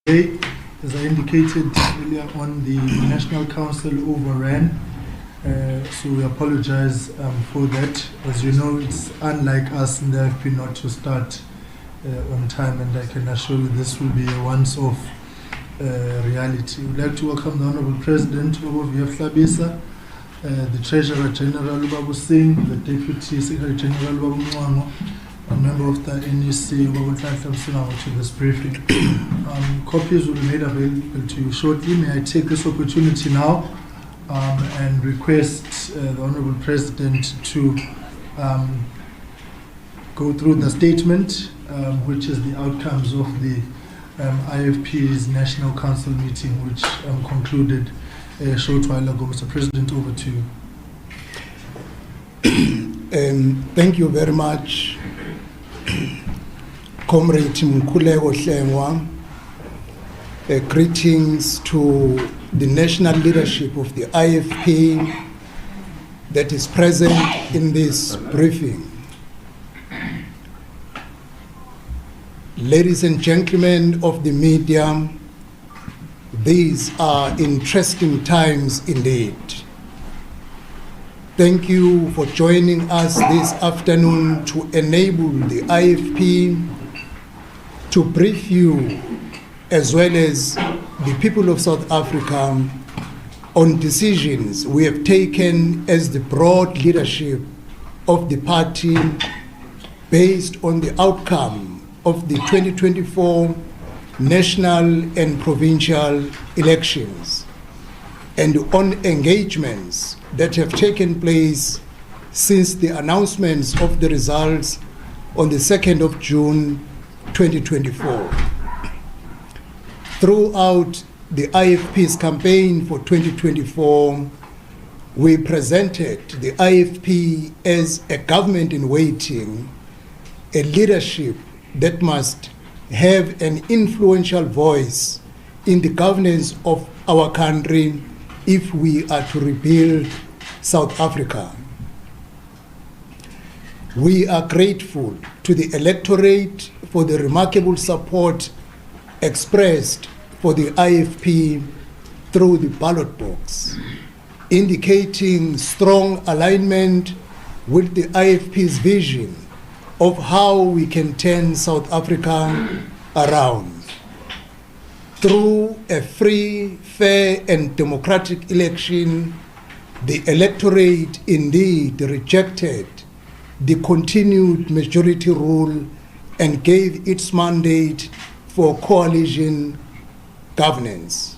Today, as I indicated earlier on, the National Council overran, so we apologize for that. As you know, it's unlike us in the IFP not to start on time, and I can assure you this will be a once-off reality. We'd like to welcome the Honorable President, VF Hlabisa, the Treasurer General, Babu Singh, the Deputy Secretary General, Babu Mwango, a member of the NEC, to this briefing. Copies will be made available to you shortly. May I take this opportunity now and request the Honorable President to go through the statement, which is the outcomes of the IFP's National Council meeting, which concluded a short while ago. Mr. President, over to you. Thank you very much, Comrade Mkhuleko Hlengwa. Greetings to the national leadership of the IFP that is present in this briefing. Ladies and gentlemen of the media, these are interesting times indeed. Thank you for joining us this afternoon to enable the IFP to brief you, as well as the people of South Africa, on decisions we have taken as the broad leadership of the party based on the outcome of the 2024 national and provincial elections, and on engagements that have taken place since the announcements of the results on the 2nd of June 2024. Throughout the IFP's campaign for 2024, we presented the IFP as a government in waiting, a leadership that must have an influential voice in the governance of our country if we are to rebuild South Africa. We are grateful to the electorate for the remarkable support expressed for the IFP through the ballot box, indicating strong alignment with the IFP's vision of how we can turn South Africa around. Through a free, fair, and democratic election, the electorate indeed rejected the continued majority rule and gave its mandate for coalition governance.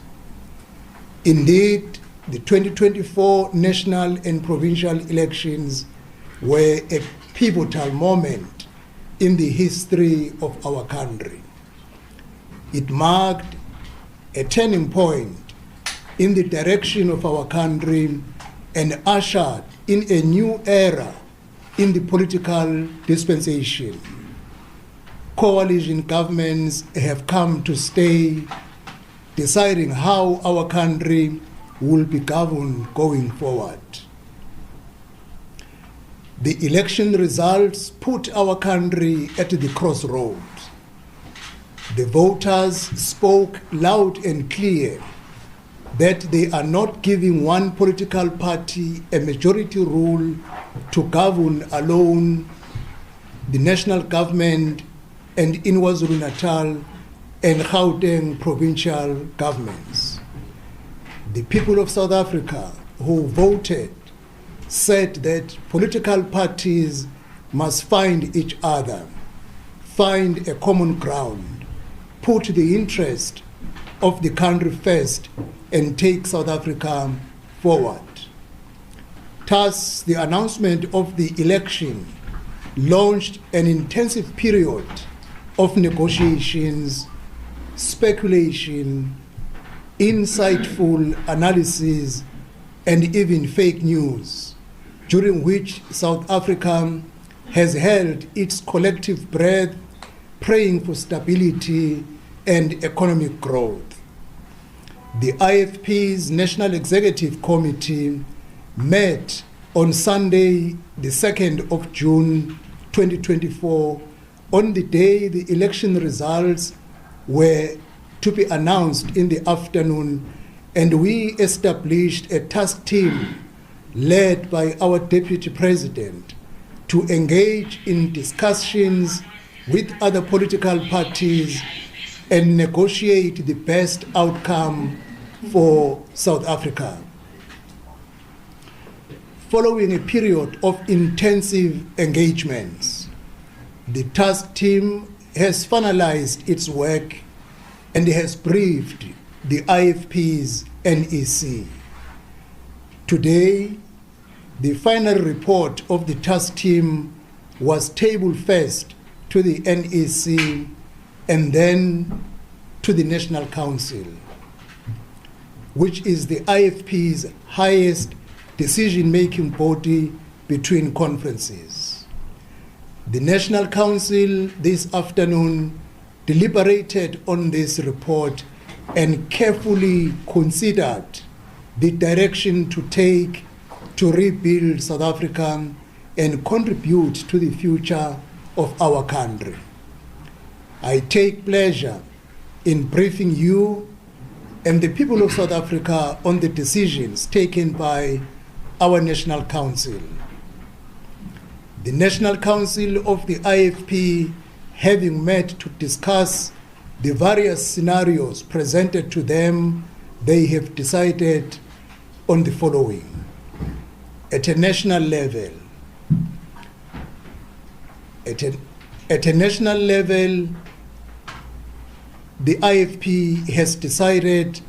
Indeed, the 2024 national and provincial elections were a pivotal moment in the history of our country. It marked a turning point in the direction of our country and ushered in a new era in the political dispensation. Coalition governments have come to stay, deciding how our country will be governed going forward. The election results put our country at the crossroads. The voters spoke loud and clear that they are not giving one political party a majority rule to govern alone the national government and in KwaZulu-Natal and Gauteng provincial governments. The people of South Africa who voted said that political parties must find each other, find a common ground, put the interest of the country first, and take South Africa forward. Thus, the announcement of the election launched an intensive period of negotiations, speculation, insightful analysis, and even fake news, during which South Africa has held its collective breath, praying for stability and economic growth. The IFP's National Executive Committee met on Sunday, the 2nd of June 2024, on the day the election results were to be announced in the afternoon, and we established a task team led by our Deputy President to engage in discussions with other political parties and negotiate the best outcome for South Africa. Following a period of intensive engagements, the task team has finalized its work and has briefed the IFP's NEC. Today, the final report of the task team was tabled first to the NEC and then to the National Council, which is the IFP's highest decision-making body between conferences. The National Council this afternoon deliberated on this report and carefully considered the direction to take to rebuild South Africa and contribute to the future of our country. I take pleasure in briefing you and the people of South Africa on the decisions taken by our National Council. The National Council of the IFP, having met to discuss the various scenarios presented to them, they have decided on the following. At a national level, the IFP has decided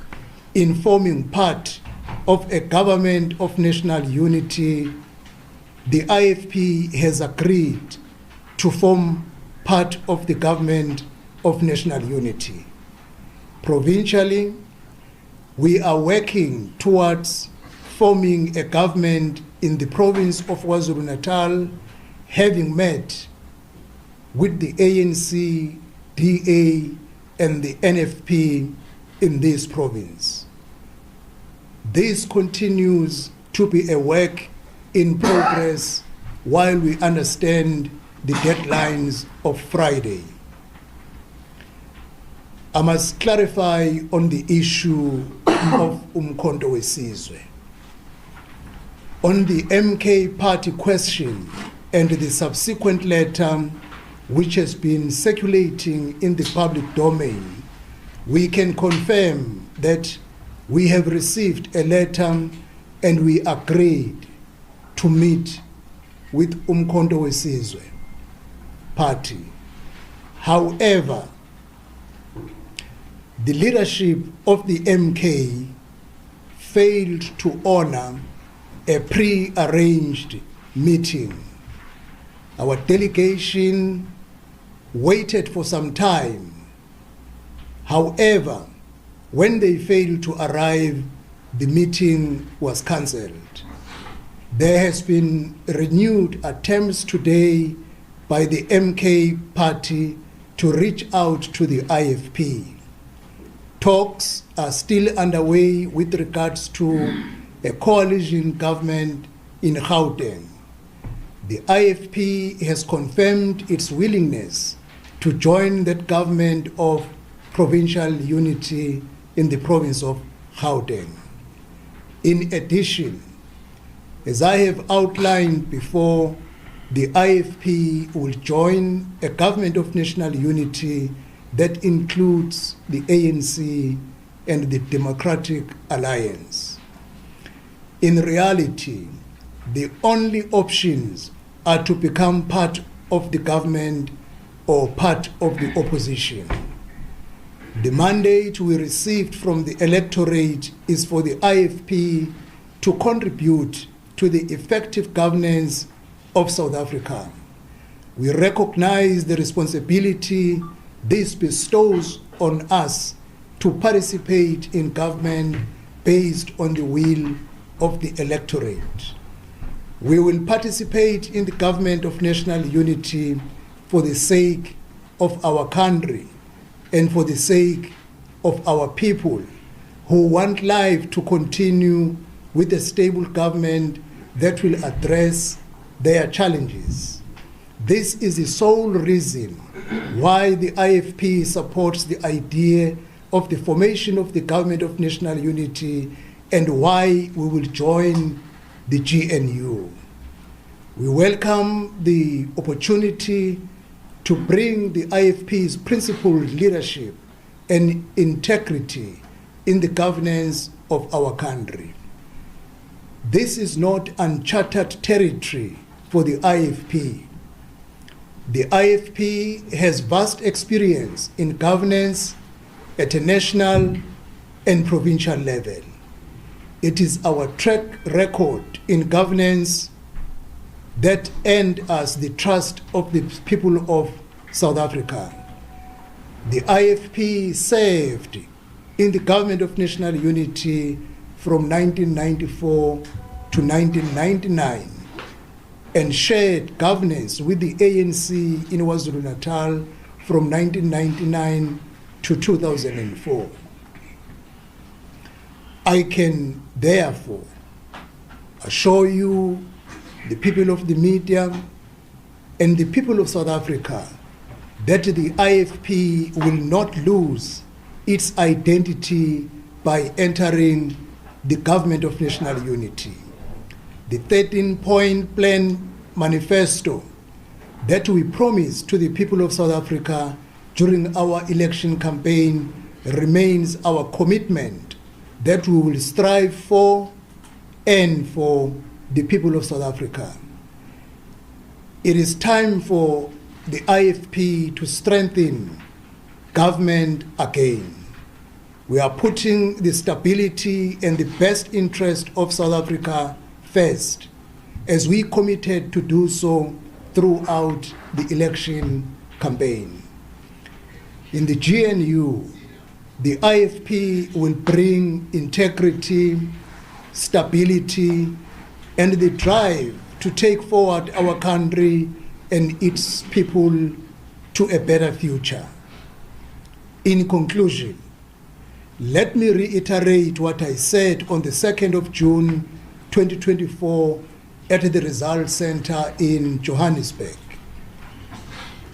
in forming part of a government of national unity. The IFP has agreed to form part of the government of national unity. Provincially, we are working towards forming a government in the province of KwaZulu-Natal, having met with the ANC, DA, and the NFP in this province. This continues to be a work in progress while we understand the deadlines of Friday. I must clarify on the issue of Umkhonto Wesizwe. On the MK party question and the subsequent letter which has been circulating in the public domain, we can confirm that we have received a letter and we agreed to meet with Umkhonto Wesizwe party. However, the leadership of the MK failed to honor a pre-arranged meeting. Our delegation waited for some time. However, when they failed to arrive, the meeting was cancelled. There has been renewed attempts today by the MK party to reach out to the IFP. Talks are still underway with regards to a coalition government in Gauteng. The IFP has confirmed its willingness to join that government of provincial unity in the province of Gauteng. In addition, as I have outlined before, the IFP will join a government of national unity that includes the ANC and the Democratic Alliance. In reality, the only options are to become part of the government or part of the opposition. The mandate we received from the electorate is for the IFP to contribute to the effective governance of South Africa. We recognize the responsibility this bestows on us to participate in government based on the will of the electorate. We will participate in the government of national unity for the sake of our country and for the sake of our people who want life to continue with a stable government that will address their challenges. This is the sole reason why the IFP supports the idea of the formation of the Government of National Unity and why we will join the GNU. We welcome the opportunity to bring the IFP's principled leadership and integrity in the governance of our country. This is not uncharted territory for the IFP. The IFP has vast experience in governance at a national and provincial level. It is our track record in governance that earned us the trust of the people of South Africa. The IFP served in the Government of National Unity from 1994 to 1999 and shared governance with the ANC in KwaZulu-Natal from 1999 to 2004. I can therefore assure you, the people of the media and the people of South Africa, that the IFP will not lose its identity by entering the Government of National Unity. The 13-point plan manifesto that we promised to the people of South Africa during our election campaign remains our commitment that we will strive for and for the people of South Africa. It is time for the IFP to strengthen government again. We are putting the stability and the best interest of South Africa first, as we committed to do so throughout the election campaign. In the GNU, the IFP will bring integrity, stability, and the drive to take forward our country and its people to a better future. In conclusion, let me reiterate what I said on the 2nd of June 2024 at the Results Center in Johannesburg.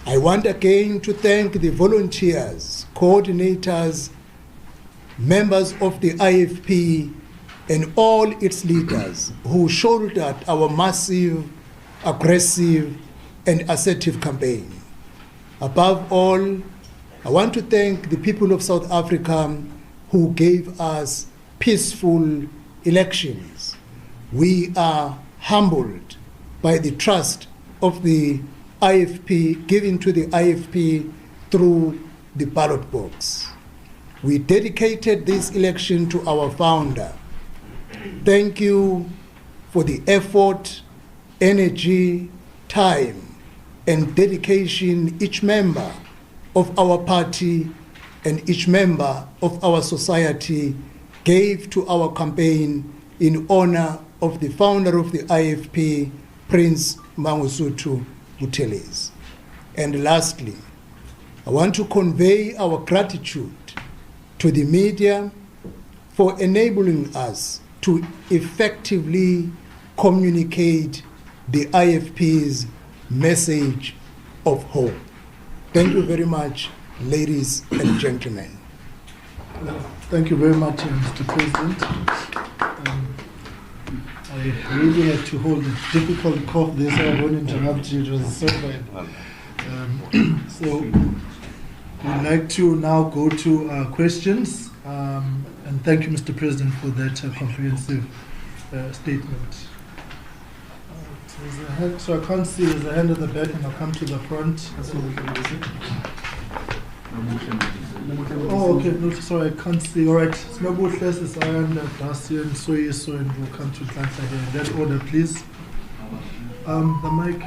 I want again to thank the volunteers, coordinators, members of the IFP, and all its leaders who shouldered our massive, aggressive, and assertive campaign. Above all, I want to thank the people of South Africa who gave us peaceful elections. We are humbled by the trust of the IFP, given to the IFP through the ballot box. We dedicated this election to our founder. Thank you for the effort, energy, time, and dedication each member of our party and each member of our society gave to our campaign in honor of the founder of the IFP, Prince Mangosuthu Buthelezi. And lastly, I want to convey our gratitude to the media for enabling us to effectively communicate the IFP's message of hope. Thank you very much, ladies and gentlemen. Thank you very much, Mr. President. I really had to hold a difficult cough there, so I won't interrupt you. It was so bad. So we'd like to now go to questions. And thank you, Mr. President, for that comprehensive statement. So I can't see, there's a hand at the back, and I'll come to the front. So oh, okay, no, sorry, I can't see. All right, Snobuhle, Sayan, Dacian, Soyeso, and we'll come to Inkatha here. In that order, please. The mic,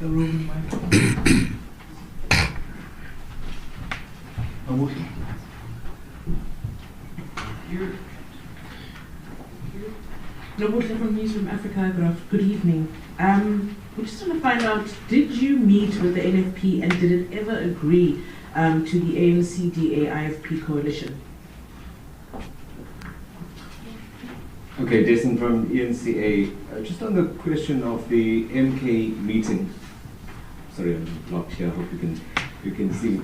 the room mic. Nobuhle from Newsroom Africa. Good evening. We just want to find out, did you meet with the NFP and did it ever agree to the ANC-DA-IFP coalition? Okay, Jason from ENCA. Just on the question of the MK meeting. Sorry, I'm blocked here. I hope you can see.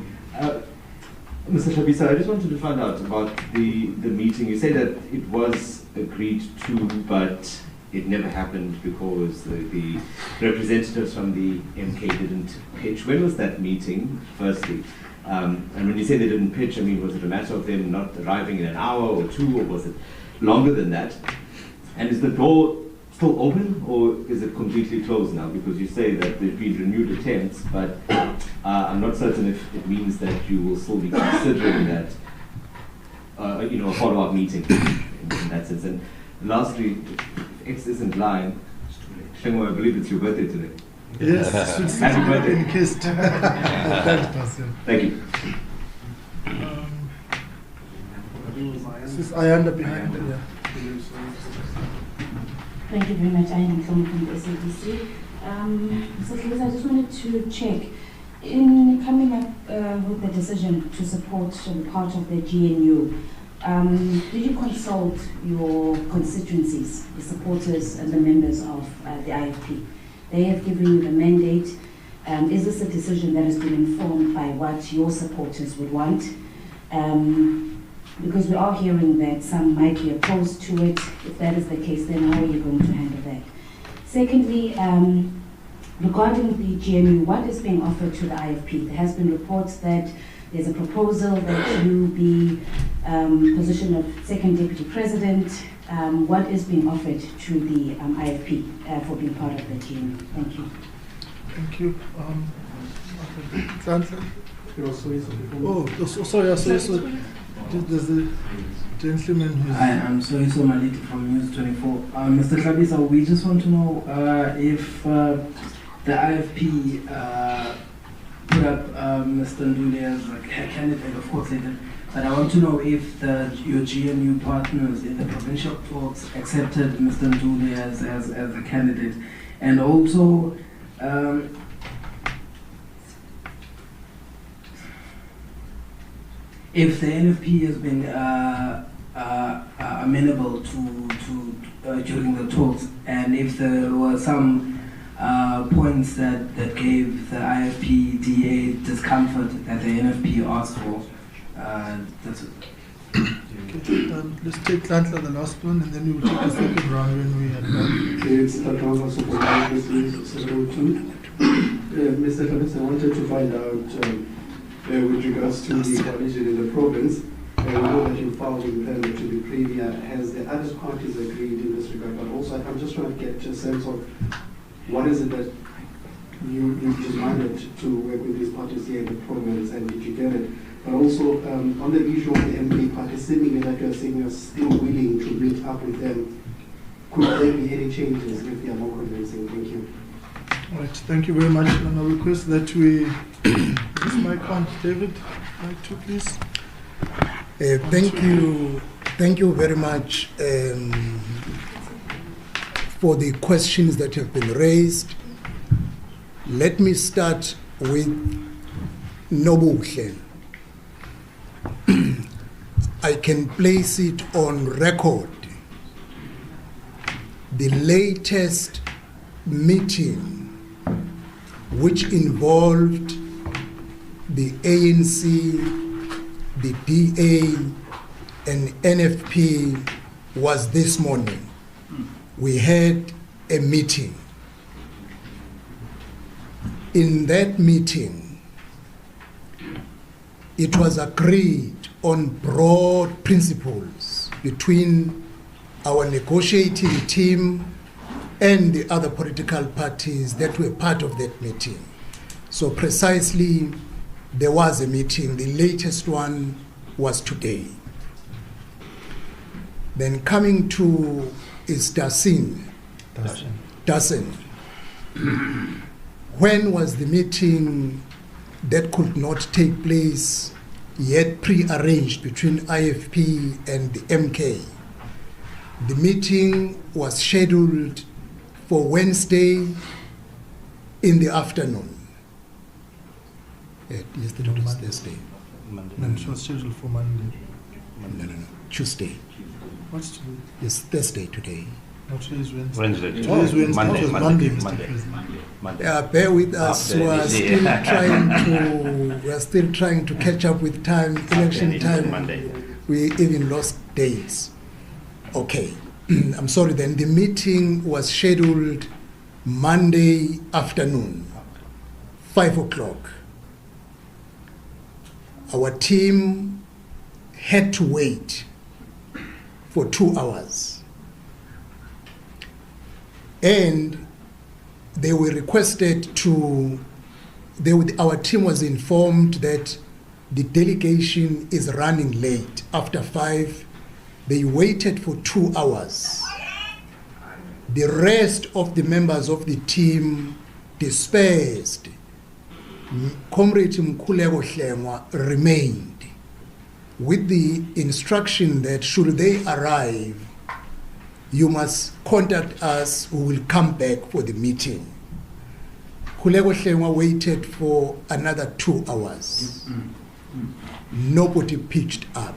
Mr. Shabisa, I just wanted to find out about the meeting. You say that it was agreed to, but it never happened because the representatives from the MK didn't pitch. When was that meeting, firstly? And when you say they didn't pitch, I mean, was it a matter of them not arriving in an hour or two, or was it longer than that? And is the door still open, or is it completely closed now? Because you say that there've been renewed attempts, but I'm not certain if it means that you will still be considering that, a follow-up meeting in that sense. And lastly, if X isn't lying, Shengwa, I believe it's your birthday today. Yes, happy birthday. been kissed. Thank you. This is Ayanda behind. Yeah. Thank you very much. I am coming from the SABC. So please, I just wanted to check, in coming up with the decision to support part of the GNU, did you consult your constituencies, the supporters and the members of the IFP? They have given you the mandate. Is this a decision that has been informed by what your supporters would want? Because we are hearing that some might be opposed to it. If that is the case, then how are you going to handle that? Secondly, regarding the GNU, what is being offered to the IFP? There has been reports that there's a proposal that you be position of second deputy president. What is being offered to the IFP for being part of the GNU? Thank you. Thank you. Sorry. There's the gentleman who's... Hi, I'm Soiso Maliti from News 24. Mr. Tlhabisa, we just want to know if the IFP put up Mr. Nduli as a candidate. Of course they did. But I want to know if your GNU partners in the provincial talks accepted Mr. Nduli as a candidate. And also, if the NFP has been amenable to during the talks, and if there were some points that gave the IFP DA discomfort that the NFP asked for, that's it. Okay, let's take Lantla, the last one, and then we will take the second round when we are done. It's Tatranga Supervisor 02. Mr. Tlhabisa, I wanted to find out with regards to the coalition in the province, we know that you filed with them to be premier. Has the other parties agreed in this regard? But also, I'm just trying to get a sense of what is it that you demanded to work with these parties here in the province, and did you get it? But also, on the issue of the MP party, seemingly that you are saying you're still willing to meet up with them, could there be any changes if they are more convincing? Thank you. All right, thank you very much. And I request that we... This mic on, David. Mic 2, please. Thank you very much for the questions that have been raised. Let me start with Nobuhle. I can place it on record. The latest meeting, which involved the ANC, the DA, and NFP, was this morning. We had a meeting. In that meeting, it was agreed on broad principles between our negotiating team and the other political parties that were part of that meeting. So precisely, there was a meeting. The latest one was today. Then coming to is Dasin. When was the meeting that could not take place yet pre-arranged between IFP and the MK? The meeting was scheduled for Wednesday in the afternoon. Yesterday was Thursday. No, it was scheduled for Monday. No. Tuesday. What's today? It's Thursday today. No, today is Wednesday. Wednesday. Today is Wednesday. Monday. It was Monday, Mr. President. Monday. Bear with us. We are still trying to are still trying to catch up with time, election time. Monday. We even lost dates. Okay, I'm sorry then. The meeting was scheduled Monday afternoon, 5 o'clock. Our team had to wait for 2 hours. And they were requested to, our team was informed that the delegation is running late. After 5, they waited for 2 hours. The rest of the members of the team dispersed. Comrade Mkhuleko Hlengwa remained with the instruction that should they arrive, you must contact us, we will come back for the meeting. Mkhuleko Hlengwa waited for another 2 hours. Nobody pitched up.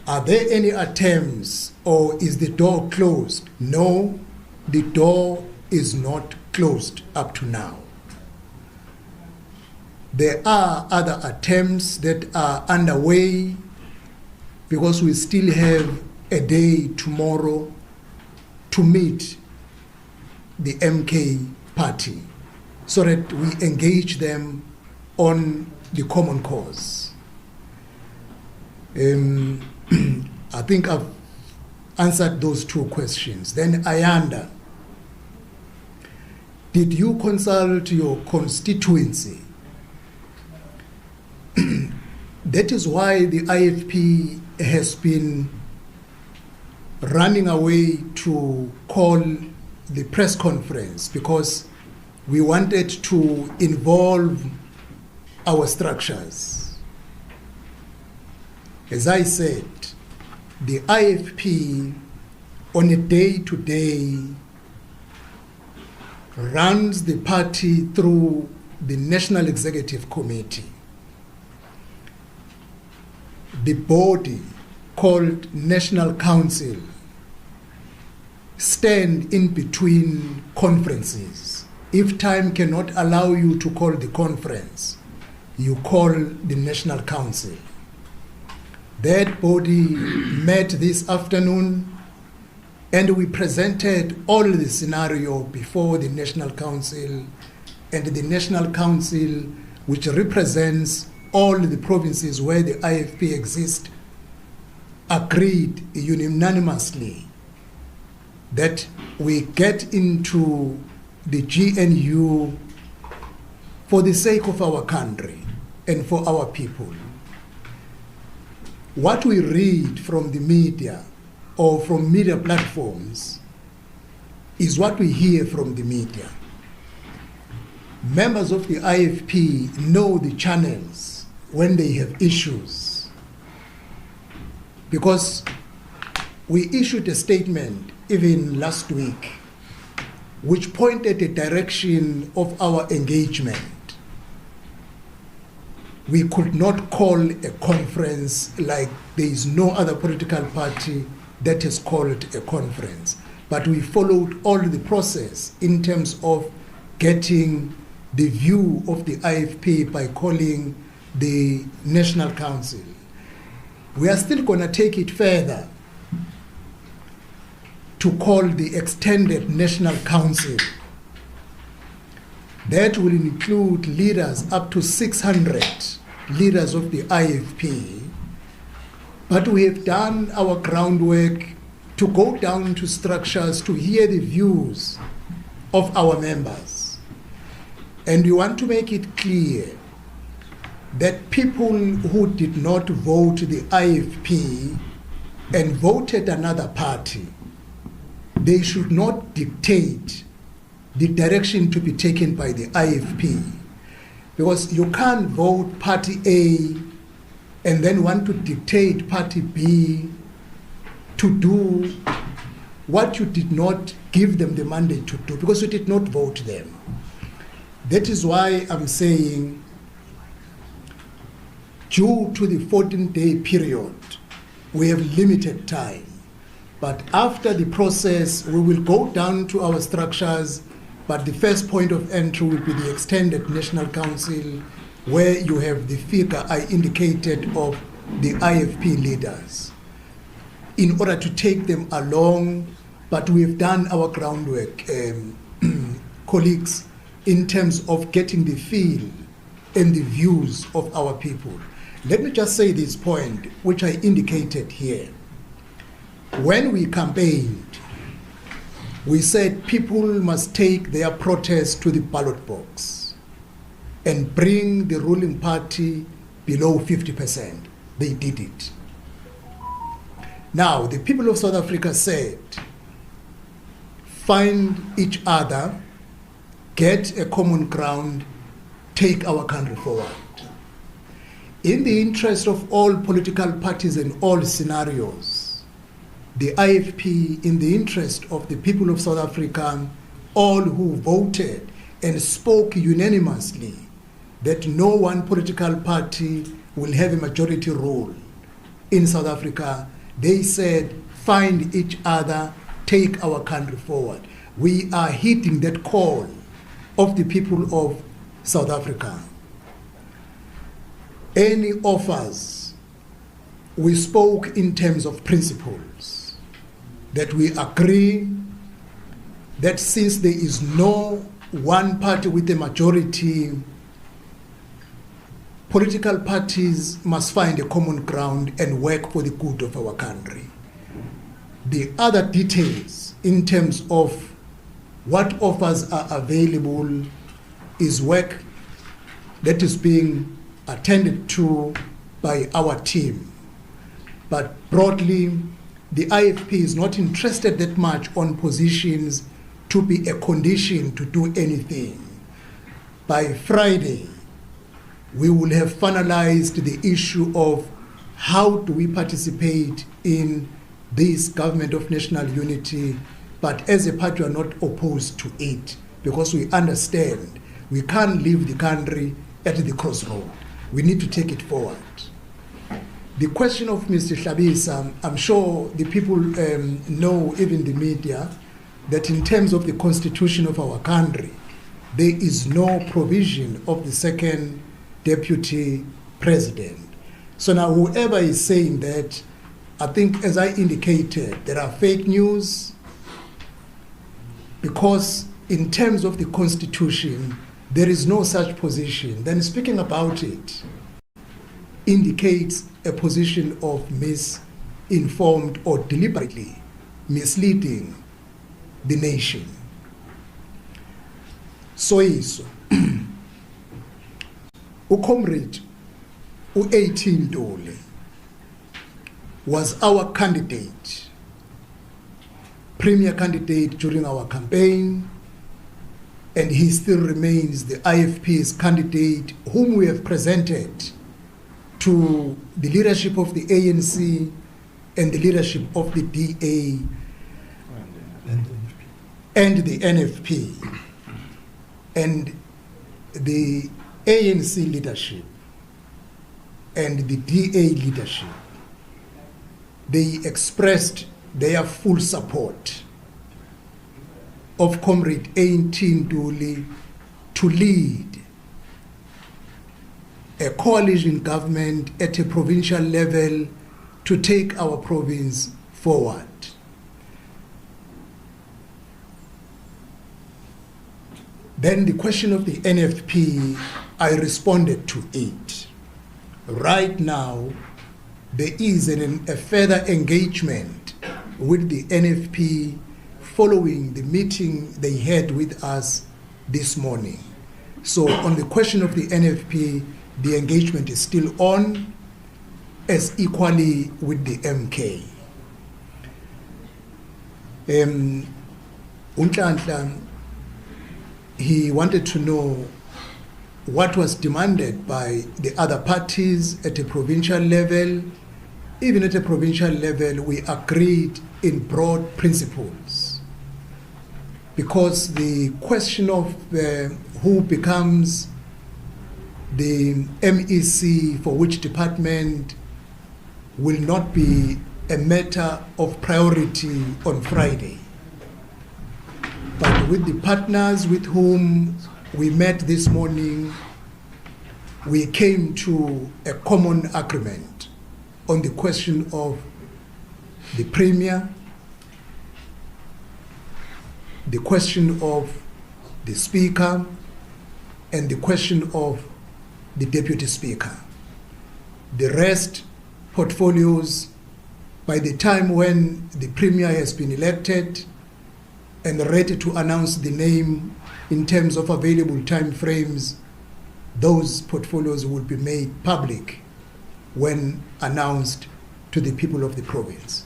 Are there any attempts or is the door closed? No, the door is not closed up to now. There are other attempts that are underway because we still have a day tomorrow to meet the MK party so that we engage them on the common cause. I think I've answered those 2 questions. Then Ayanda, did you consult your constituency? That is why the IFP has been running away to call the press conference because we wanted to involve our structures. As I said, the IFP on a day-to-day runs the party through the National Executive Committee. The body called National Council stand in between conferences. If time cannot allow you to call the conference, you call the National Council. That body met this afternoon and we presented all the scenario before the National Council, and the National Council, which represents all the provinces where the IFP exists, agreed unanimously that we get into the GNU for the sake of our country and for our people. What we read from the media or from media platforms is what we hear from the media. Members of the IFP know the channels when they have issues, because we issued a statement even last week which pointed the direction of our engagement. We could not call a conference like there is no other political party that has called a conference, but we followed all the process in terms of getting the view of the IFP by calling the National Council. We are still going to take it further to call the extended National Council. That will include leaders, up to 600 leaders of the IFP. But we have done our groundwork to go down to structures to hear the views of our members. And we want to make it clear that people who did not vote the IFP and voted another party, they should not dictate the direction to be taken by the IFP. Because you can't vote party A and then want to dictate party B to do what you did not give them the mandate to do, because you did not vote them. That is why I'm saying, due to the 14-day period, we have limited time. But after the process, we will go down to our structures But the first point of entry will be the extended National Council, where you have the figure I indicated of the IFP leaders, in order to take them along. But we've done our groundwork, colleagues, in terms of getting the feel and the views of our people. Let me just say this point, which I indicated here. When we campaigned, we said people must take their protest to the ballot box and bring the ruling party below 50%. They did it. Now, the people of South Africa said, find each other, get a common ground, take our country forward. In the interest of all political parties and all scenarios, the IFP, in the interest of the people of South Africa, all who voted and spoke unanimously that no one political party will have a majority rule in South Africa, they said, find each other, take our country forward. We are heeding that call of the people of South Africa. Any offers, we spoke in terms of principles, that we agree that since there is no one party with a majority, political parties must find a common ground and work for the good of our country. The other details in terms of what offers are available is work that is being attended to by our team. But broadly, the IFP is not interested that much on positions to be a condition to do anything. By Friday, we will have finalized the issue of how do we participate in this government of national unity, but as a party we are not opposed to it, because we understand we can't leave the country at the crossroad. We need to take it forward. The question of Mr. Hlabisa, I'm sure the people know, even the media, that in terms of the constitution of our country, there is no provision of the second deputy president. So now whoever is saying that, I think as I indicated, there are fake news, because in terms of the constitution, there is no such position. Then speaking about it indicates a position of misinformed or deliberately misleading the nation. So is uComrade u-18 Ntuli was our candidate, premier candidate during our campaign, and he still remains the IFP's candidate, whom we have presented to the leadership of the ANC and the leadership of the DA and the NFP. And the ANC leadership and the DA leadership, they expressed their full support of Comrade 18 Ntuli to lead a coalition government at a provincial level to take our province forward. Then the question of the NFP, I responded to it. Right now, there is a further engagement with the NFP following the meeting they had with us this morning. So on the question of the NFP, the engagement is still on, as equally with the MK. Unhlanhla, he wanted to know what was demanded by the other parties at a provincial level. Even at a provincial level, we agreed in broad principles, because the question of who becomes the MEC for which department will not be a matter of priority on Friday. But with the partners with whom we met this morning, we came to a common agreement on the question of the Premier, the question of the Speaker, and the question of the Deputy Speaker. The rest portfolios, by the time when the Premier has been elected and ready to announce the name in terms of available time frames, those portfolios will be made public when announced to the people of the province.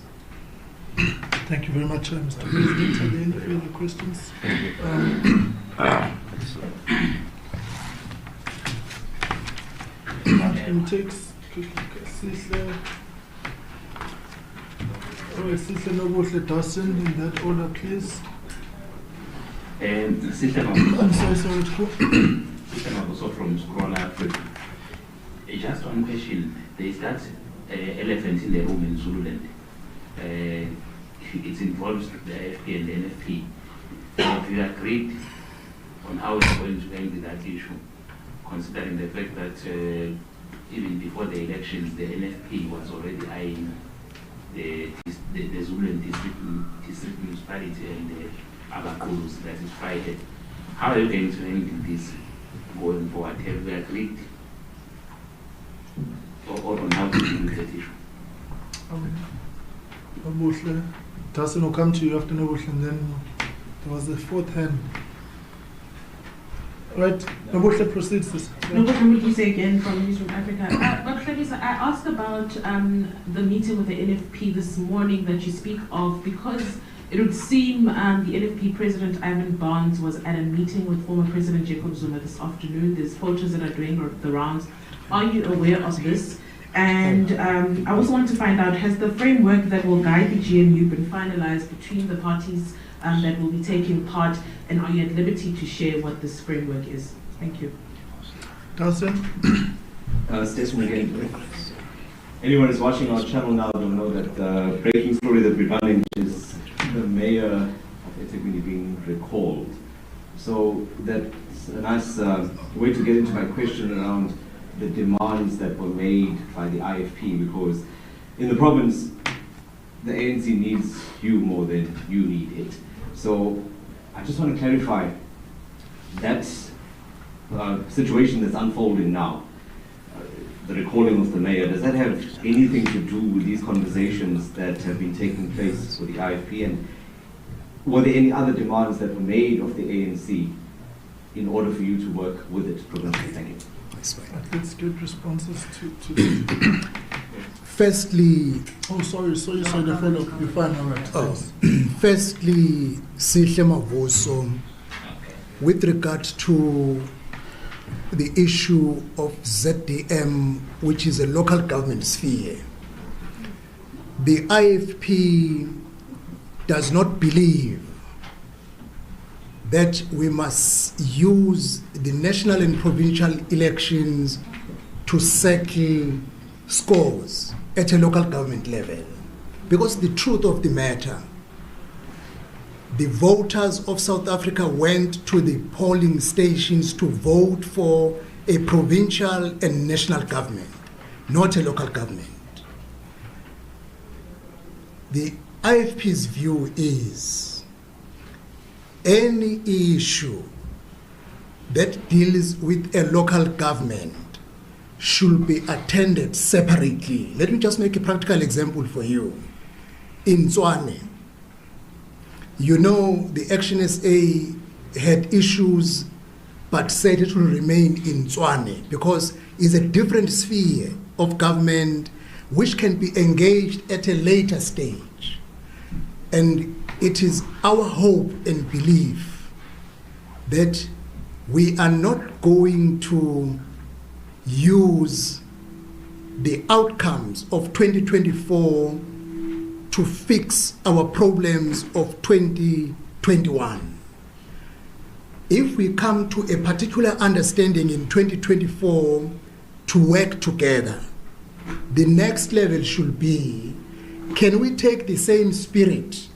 Thank you very much, Mr. President. Are there any further questions? Takes Sihle. All right, Sihle Nobuhle Dawson, in that order, please. I'm sorry, Also from Scroll Africa. Just one question. There is that elephant in the room in Zululand. It involves the IFP and the NFP. Have you agreed on how it's going to handle that issue, considering the fact that even before the elections, the NFP was already eyeing the Zululand district municipality and the Abakulus, that is Friday. How are you going to handle this going forward? Have we agreed or on how to deal with that issue? Nobuhle Dawson will come to you after Nobuhle, and then there was a fourth hand. Right, Nobuhle proceeds this. Nobuhle Mutise again from Newsroom Africa. But Khlabisa, I asked about the meeting with the NFP this morning that you speak of, because it would seem the NFP President Ivan Barnes was at a meeting with former President Jacob Zuma this afternoon. There's photos that are doing the rounds. Are you aware of this? And I also want to find out, has the framework that will guide the GNU been finalized between the parties that will be taking part, and are you at liberty to share what this framework is? Thank you. Dawson? Statement again. Anyone who's watching our channel now will know that the breaking story that we're running is the mayor of eThekwini being recalled. So that's a nice way to get into my question around the demands that were made by the IFP, because in the province, the ANC needs you more than you need it. So I just want to clarify that situation that's unfolding now, the recalling of the mayor, does that have anything to do with these conversations that have been taking place with the IFP, and were there any other demands that were made of the ANC in order for you to work with it provincially? Thank you. Let's get responses to Firstly, sorry, the follow-up. You're fine, all right. Firstly, Sihle Mavuso, with regard to the issue of ZDM, which is a local government sphere, the IFP does not believe that we must use the national and provincial elections to settle scores at a local government level. Because the truth of the matter, the voters of South Africa went to the polling stations to vote for a provincial and national government, not a local government. The IFP's view is any issue that deals with a local government should be attended separately. Let me just make a practical example for you. In Tshwane, you know, the Action SA had issues but said it will remain in Tshwane because it's a different sphere of government which can be engaged at a later stage. And it is our hope and belief that we are not going to use the outcomes of 2024 to fix our problems of 2021. If we come to a particular understanding in 2024 to work together, the next level should be, can we take the same spirit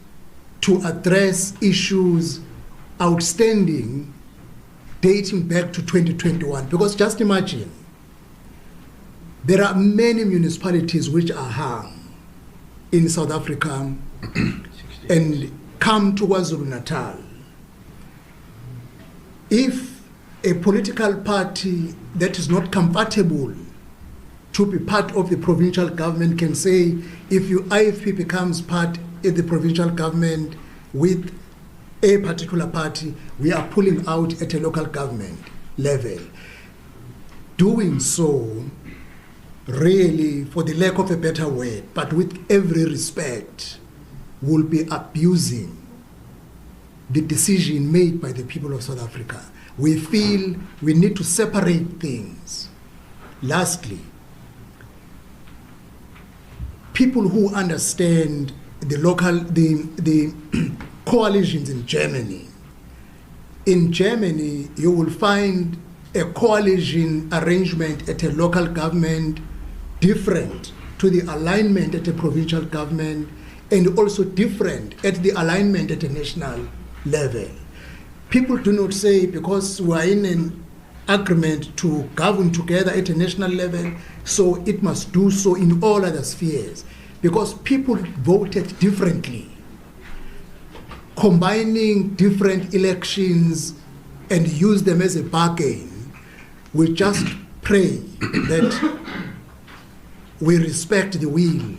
to address issues outstanding dating back to 2021. Because just imagine, there are many municipalities which are hung in South Africa and come to KwaZulu-Natal. If a political party that is not comfortable to be part of the provincial government can say, if your IFP becomes part of the provincial government with a particular party, we are pulling out at a local government level. Doing so, really, for the lack of a better word, but with every respect, will be abusing the decision made by the people of South Africa. We feel we need to separate things. Lastly, people who understand the coalitions in Germany. In Germany, you will find a coalition arrangement at a local government different to the alignment at a provincial government, and also different at the alignment at a national level. People do not say, because we are in an agreement to govern together at a national level, so it must do so in all other spheres, because people voted differently. Combining different elections and use them as a bargain, we just pray that we respect the will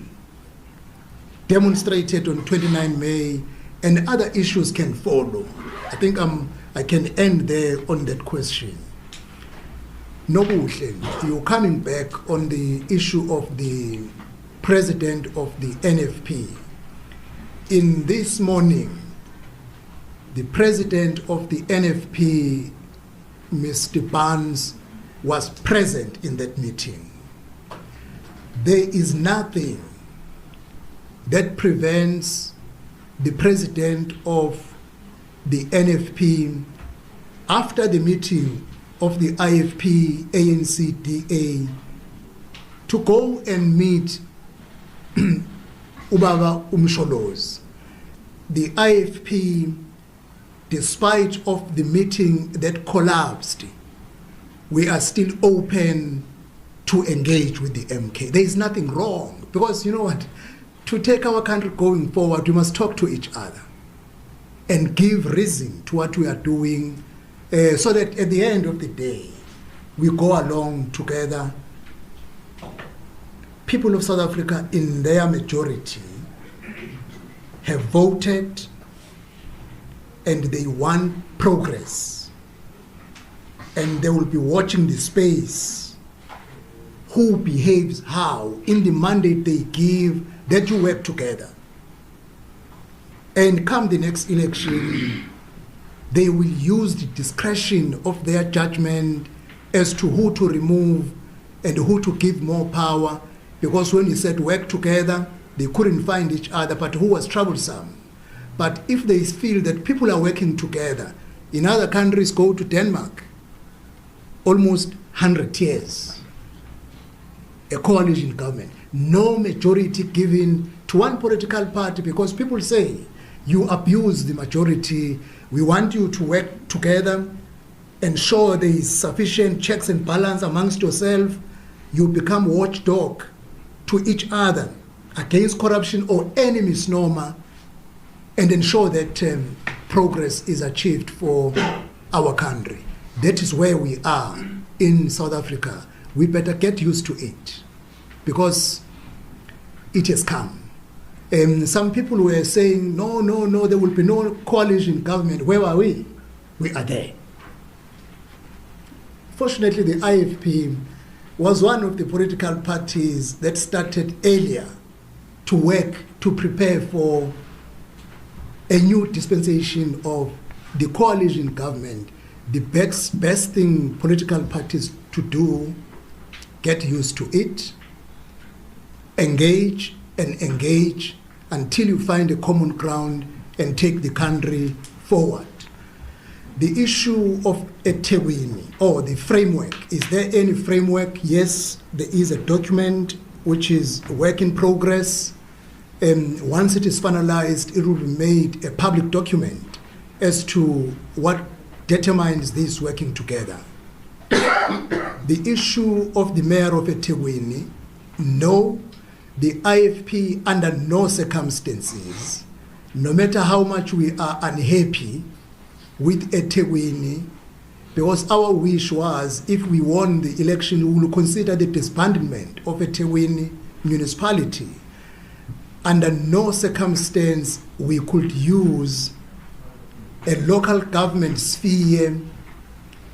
demonstrated on 29 May, and other issues can follow. I think I can end there on that question. Nobuhle, you're coming back on the issue of the president of the NFP. In this morning, the president of the NFP, Mr. Barnes, was present in that meeting. There is nothing that prevents the president of the NFP, after the meeting of the IFP, ANC, DA, to go and meet Ubaba Umsholozi. The IFP, despite of the meeting that collapsed, we are still open to engage with the MK. There is nothing wrong, because you know what? To take our country going forward, we must talk to each other and give reason to what we are doing, so that at the end of the day, we go along together. People of South Africa, in their majority, have voted and they want progress. And they will be watching the space, who behaves how, in the mandate they give, that you work together. And come the next election, they will use the discretion of their judgment as to who to remove and who to give more power, because when you said work together, they couldn't find each other, but who was troublesome. But if they feel that people are working together, in other countries, go to Denmark, almost 100 years, a coalition government, no majority given to one political party, because people say, you abuse the majority, we want you to work together, ensure there is sufficient checks and balance amongst yourself, you become watchdog to each other against corruption or any misnomer, and ensure that progress is achieved for our country. That is where we are in South Africa. We better get used to it, because it has come. Some people were saying, no, there will be no coalition government. Where are we? We are there. Fortunately, the IFP was one of the political parties that started earlier to work to prepare for a new dispensation of the coalition government. The best thing political parties to do, get used to it, engage until you find a common ground and take the country forward. The issue of eThekwini, or the framework, is there any framework? Yes, there is a document which is a work in progress. Once it is finalized, it will be made a public document, as to what determines this working together. The issue of the mayor of eThekwini, no, the IFP under no circumstances, no matter how much we are unhappy with eThekwini, because our wish was if we won the election, we will consider the disbandment of eThekwini municipality. Under no circumstance we could use a local government sphere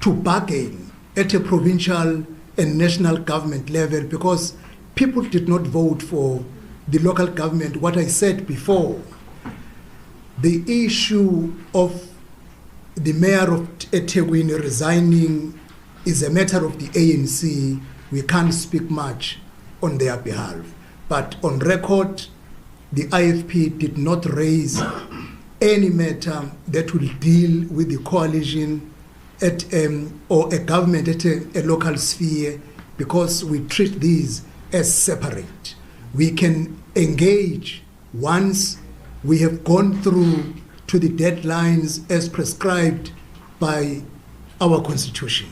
to bargain at a provincial and national government level, because people did not vote for the local government. What I said before, the issue of the mayor of eThekwini resigning is a matter of the ANC. We can't speak much on their behalf. But on record, the IFP did not raise any matter that will deal with the coalition at or a government at a local sphere, because we treat these as separate. We can engage once we have gone through to the deadlines as prescribed by our constitution.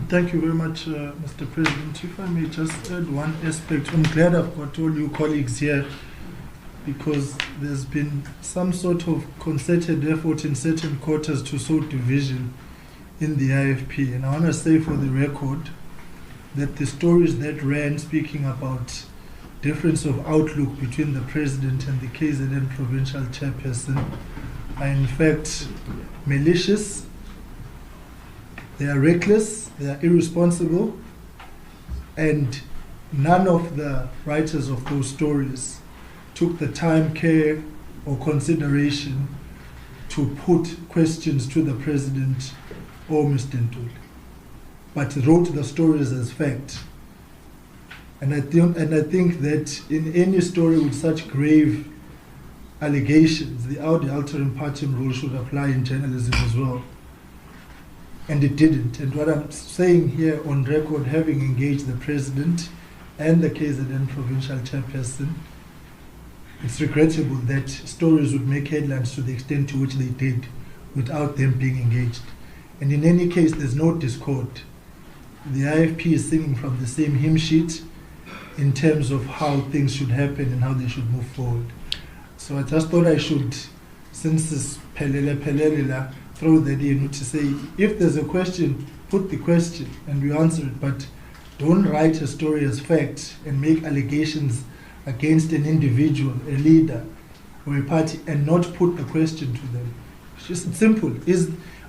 Thank you very much, Mr. President. If I may just add one aspect, I'm glad I've got all you colleagues here, because there's been some sort of concerted effort in certain quarters to sow division in the IFP. And I want to say for the record that the stories that ran speaking about difference of outlook between the President and the KZN provincial chairperson are in fact malicious. They are reckless, they are irresponsible, and none of the writers of those stories took the time, care, or consideration to put questions to the President or Mr. Ntuli, but wrote the stories as fact. And I think that in any story with such grave allegations, the altering partem rule should apply in journalism as well. And it didn't. And what I'm saying here on record, having engaged the President and the KZN provincial chairperson, it's regrettable that stories would make headlines to the extent to which they did without them being engaged. And in any case, there's no discord. The IFP is singing from the same hymn sheet in terms of how things should happen and how they should move forward. So I just thought I should, since this pelele, throw that in to say, if there's a question, put the question and we answer it, but don't write a story as fact and make allegations against an individual, a leader, or a party, and not put the question to them. It's just simple.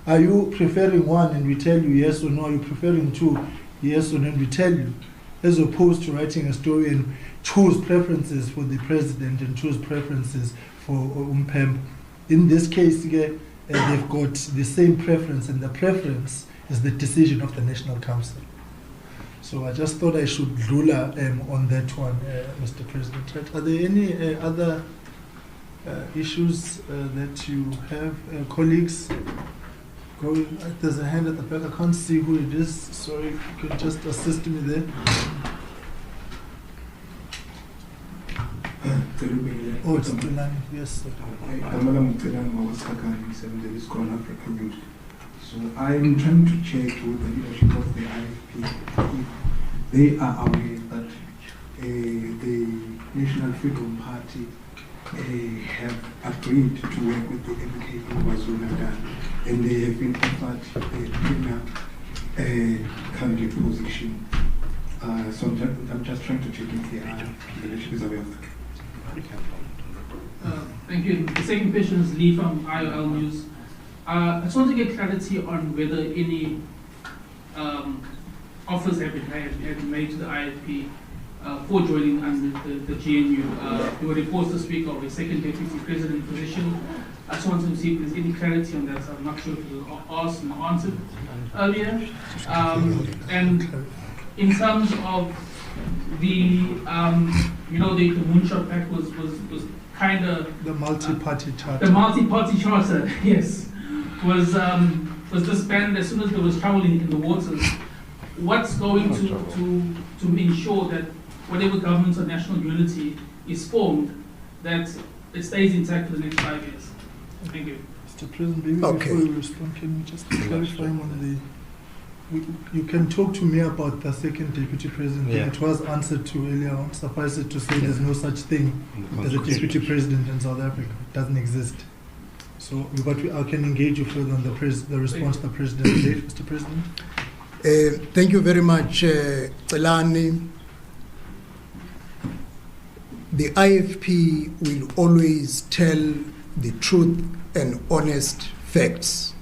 Are you preferring one and we tell you yes or no? Are you preferring two, yes or no, and we tell you? As opposed to writing a story and choose preferences for the President and choose preferences for Umpem. In this case, they've got the same preference, and the preference is the decision of the National Council. So I just thought I should rule on that one, Mr. President. Right. Are there any other issues that you have, colleagues? There's a hand at the back. I can't see who it is. Sorry, you can just assist me there. Oh, it's Tulani. Yes. So I'm trying to check with the leadership of the IFP if they are aware that the National Freedom Party have agreed to work with the MK in KwaZulu-Natal, and they have been offered a premier candidate position. So I'm just trying to check if the leadership is aware of that. Thank you. The second question is Lee from IOL News. I just want to get clarity on whether any offers have been made to the IFP for joining under the GNU. There were reports this week of a second deputy president position. I just wanted to see if there's any clarity on that. So I'm not sure if it was asked and answered earlier. And in terms of the, the moonshot pact was kind of the multi-party charter. The multi-party charter, yes, was disbanded as soon as there was trouble in the waters. What's going to ensure that whatever government or national unity is formed, that it stays intact for the next 5 years? Thank you. Mr. President, maybe Okay. before you respond, can you just clarify on the... You can talk to me about the second deputy president. Yeah. It was answered to earlier on. Suffice it to say there's no such thing as a deputy president in South Africa. It doesn't exist. So, I can engage you further on the response the president gave, Mr. President. Thank you very much, Celani. The IFP will always tell the truth and honest facts.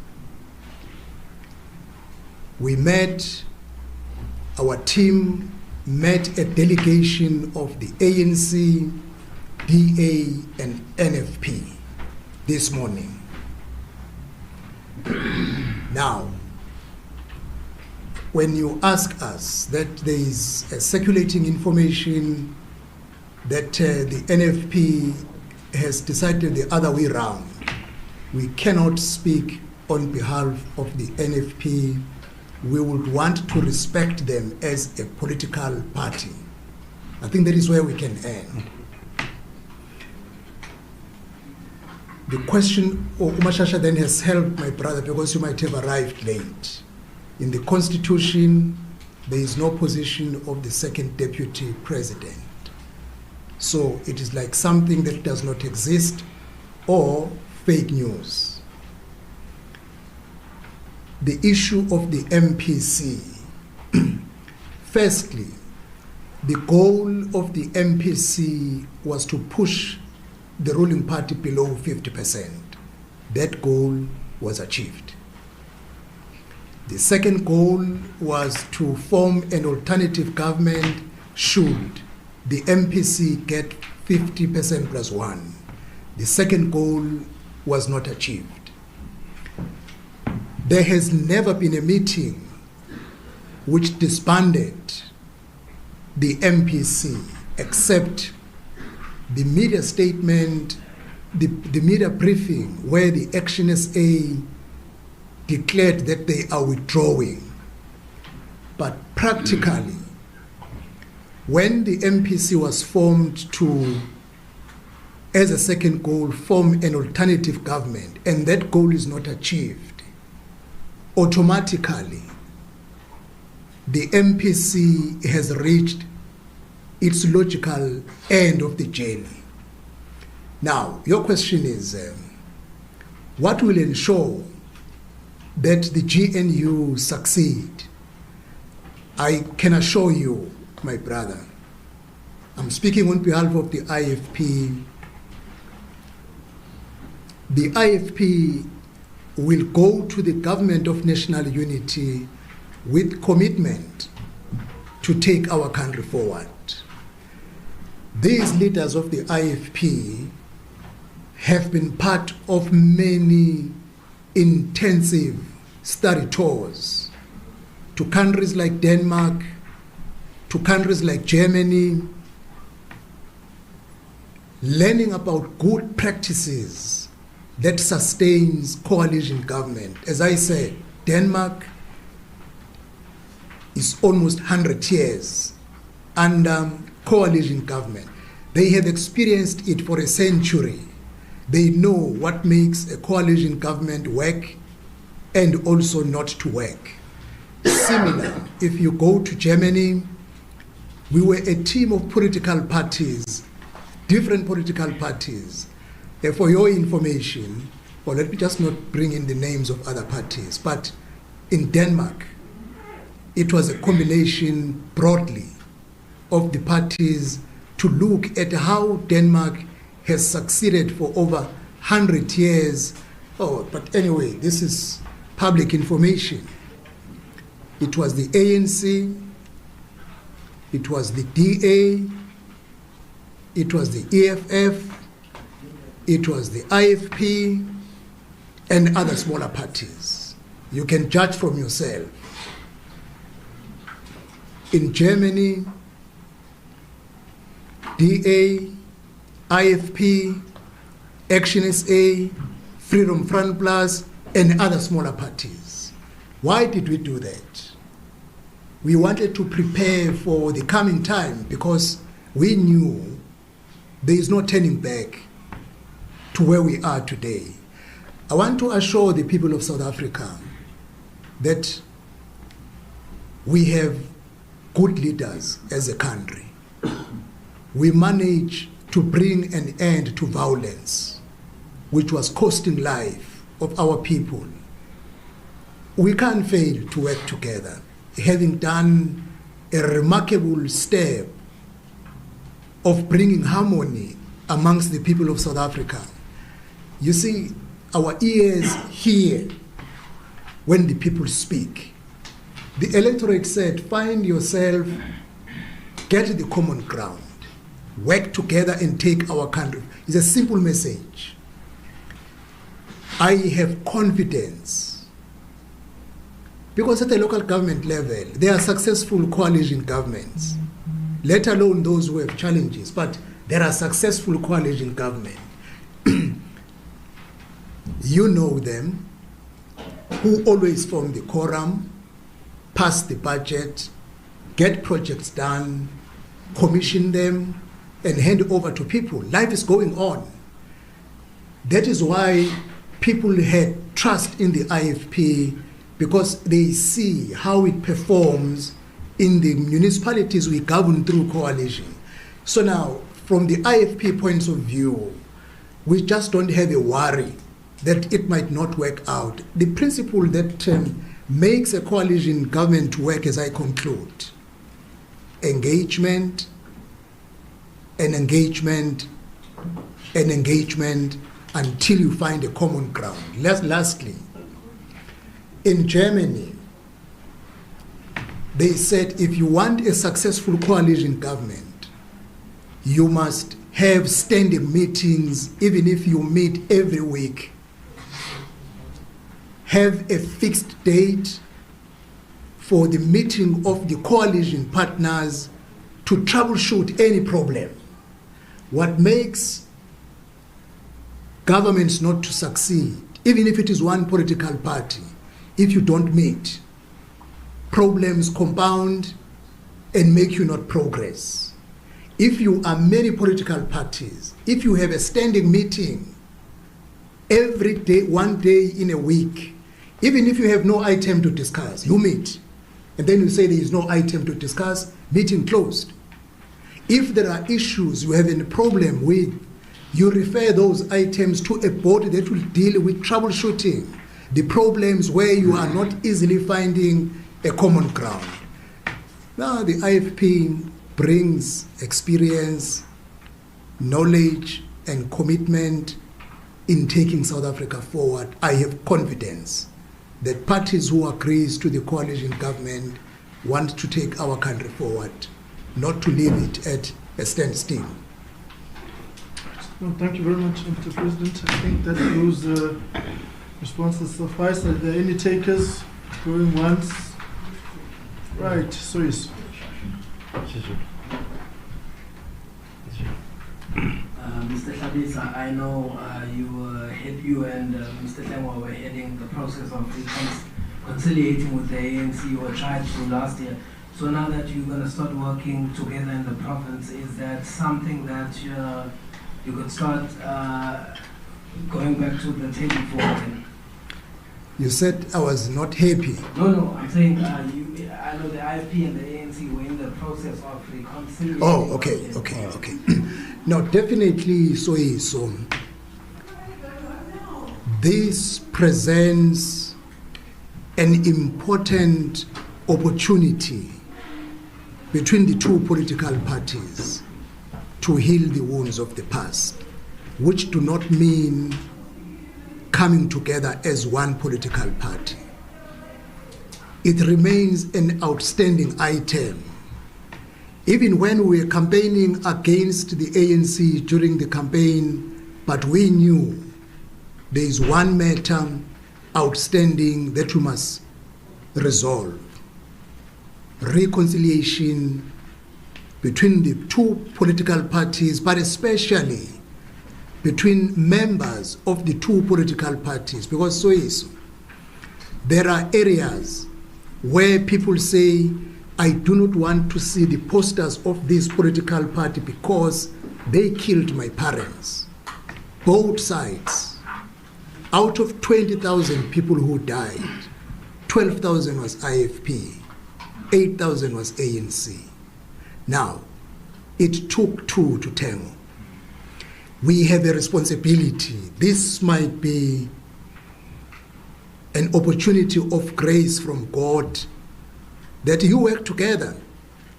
We met, our team met a delegation of the ANC, DA, and NFP this morning. Now, when you ask us that there is circulating information that the NFP has decided the other way round, we cannot speak on behalf of the NFP. We would want to respect them as a political party. I think that is where we can end. The question, Umashasha then has helped my brother because you might have arrived late. In the Constitution, there is no position of the second deputy president. So it is like something that does not exist or fake news. The issue of the MPC. Firstly, the goal of the MPC was to push the ruling party below 50%. That goal was achieved. The second goal was to form an alternative government should the MPC get 50% plus one. The second goal was not achieved. There has never been a meeting which disbanded the MPC except the media statement, the media briefing where the Action SA declared that they are withdrawing. But practically, when the MPC was formed to, as a second goal, form an alternative government, and that goal is not achieved, automatically, the MPC has reached its logical end of the journey. Now, your question is, what will ensure that the GNU succeed? I can assure you, my brother, I'm speaking on behalf of the IFP. The IFP will go to the government of national unity with commitment to take our country forward. These leaders of the IFP have been part of many intensive study tours to countries like Denmark, to countries like Germany, learning about good practices that sustains coalition government. As I said, Denmark is almost 100 years under coalition government. They have experienced it for a century. They know what makes a coalition government work and also not to work. Similar, if you go to Germany, we were a team of political parties, different political parties. For your information, or let me just not bring in the names of other parties, but in Denmark, it was a combination broadly of the parties to look at how Denmark has succeeded for over 100 years. Oh, but anyway, this is public information. It was the ANC, it was the DA, it was the EFF, it was the IFP, and other smaller parties. You can judge from yourself. In Germany, DA, IFP, Action SA, Freedom Front Plus, and other smaller parties. Why did we do that? We wanted to prepare for the coming time because we knew there is no turning back to where we are today. I want to assure the people of South Africa that we have good leaders as a country. We managed to bring an end to violence, which was costing life of our people. We can't fail to work together, having done a remarkable step of bringing harmony amongst the people of South Africa. You see, our ears hear when the people speak. The electorate said, find yourself, get the common ground, work together and take our country. It's a simple message. I have confidence because at the local government level, there are successful coalition governments, let alone those who have challenges, but there are successful coalition governments. You know them, who always form the quorum, pass the budget, get projects done, commission them, and hand over to people. Life is going on. That is why people had trust in the IFP, because they see how it performs in the municipalities we govern through coalition. So now, from the IFP point of view, we just don't have a worry that it might not work out. The principle that makes a coalition government work, as I conclude, engagement, and engagement, and engagement until you find a common ground. Lastly, in Germany, they said if you want a successful coalition government, you must have standing meetings, even if you meet every week. Have a fixed date for the meeting of the coalition partners to troubleshoot any problem. What makes governments not to succeed, even if it is one political party, if you don't meet, problems compound and make you not progress. If you are many political parties, if you have a standing meeting every day, one day in a week, even if you have no item to discuss, you meet. And then you say there is no item to discuss, meeting closed. If there are issues you have a problem with, you refer those items to a board that will deal with troubleshooting the problems where you are not easily finding a common ground. Now the IFP brings experience, knowledge, and commitment in taking South Africa forward. I have confidence that parties who agrees to the coalition government want to take our country forward, not to leave it at a standstill. Well, thank you very much, Mr. President. I think that those responses suffice. Are there any takers? Going once? Right, so yes. Mr. Hlabisa, I know you and Mr. Hlengwa were heading the process of conciliating with the ANC. You were tried to last year. So now that you're going to start working together in the province, is that something that you could start going back to the table for? You said I was not happy. No, I'm saying I know the IFP and the ANC were in the process of reconciliation. Oh, okay. No, definitely so. This presents an important opportunity between the two political parties to heal the wounds of the past, which do not mean coming together as one political party. It remains an outstanding item. Even when we were campaigning against the ANC during the campaign, but we knew there is one matter outstanding that we must resolve. Reconciliation between the two political parties, but especially between members of the two political parties, because there are areas where people say, I do not want to see the posters of this political party because they killed my parents. Both sides out of 20,000 people who died, 12,000 was IFP, 8,000 was ANC. Now, it took two to tango. We have a responsibility. This might be an opportunity of grace from God that you work together,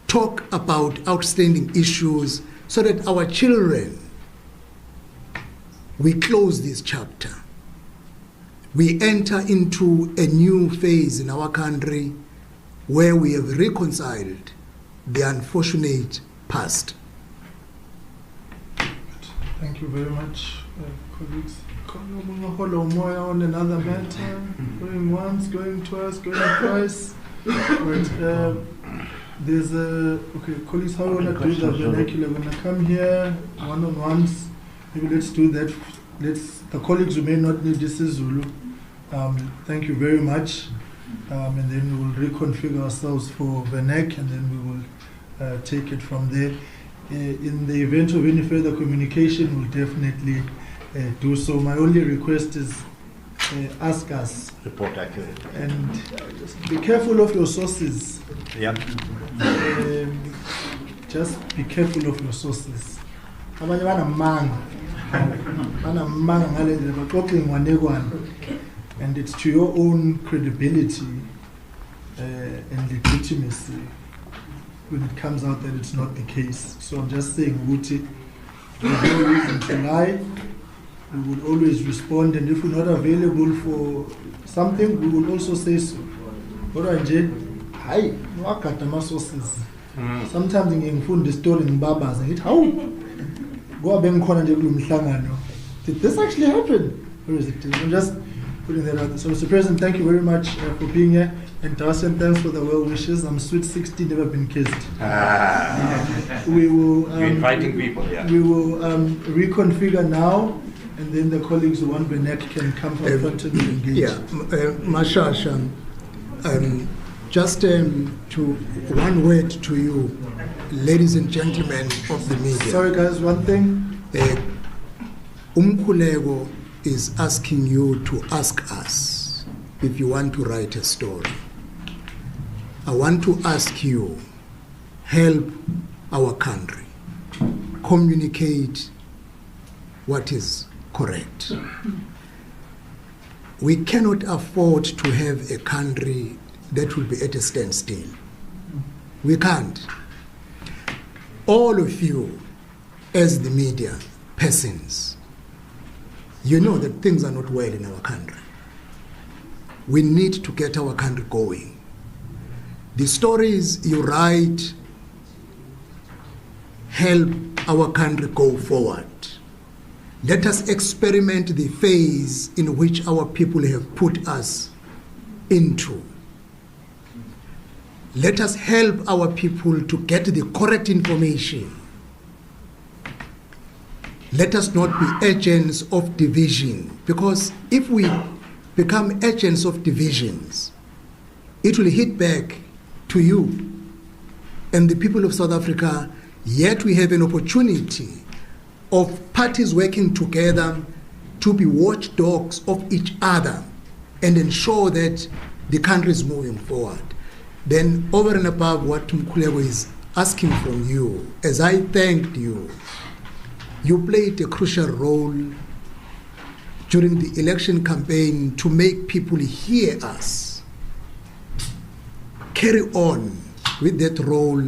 talk about outstanding issues so that our children, we close this chapter. We enter into a new phase in our country where we have reconciled the unfortunate past. Thank you very much, colleagues. On another matter, going once, going twice, going twice. But there's a, okay, colleagues, how we want to do the vernacular? We're going to come here, one-on-ones. Maybe let's do that. The colleagues who may not need this is Zulu. Thank you very much. And then we will reconfigure ourselves for vernac, and then we will take it from there. In the event of any further communication, we'll definitely do so. My only request is ask us. Report accurate. And just be careful of your sources. Yeah. Just be careful of your sources. And it's to your own credibility and legitimacy when it comes out that it's not the case. So I'm just saying, Wuti, there's no reason to lie. We will always respond, and if we're not available for something, we will also say so. Hi, wakata my sources. Sometimes ngifunda the story ngibabaza ngithi how kwabe ngikhona nje kulomhlangano. Did this actually happen? Or is it? I'm just putting that out. So, Mr. President, thank you very much for being here. And Darcy, thanks for the well wishes. I'm sweet 16, never been kissed. We will. You're inviting people, yeah. We will reconfigure now, and then the colleagues who want Benek can come from front and engage. Yeah, Mashasha, just to one word to you, ladies and gentlemen of the media. Sorry, guys, one thing. Umkhuleko is asking you to ask us if you want to write a story. I want to ask you, help our country communicate what is correct. We cannot afford to have a country that will be at a standstill. We can't. All of you, as the media persons, you know that things are not well in our country. We need to get our country going. The stories you write help our country go forward. Let us experiment the phase in which our people have put us into. Let us help our people to get the correct information. Let us not be agents of division, because if we become agents of divisions, it will hit back to you and the people of South Africa. Yet we have an opportunity of parties working together to be watchdogs of each other and ensure that the country is moving forward. Then over and above what Mkhuleko is asking from you, as I thanked you, you played a crucial role during the election campaign to make people hear us. Carry on with that role,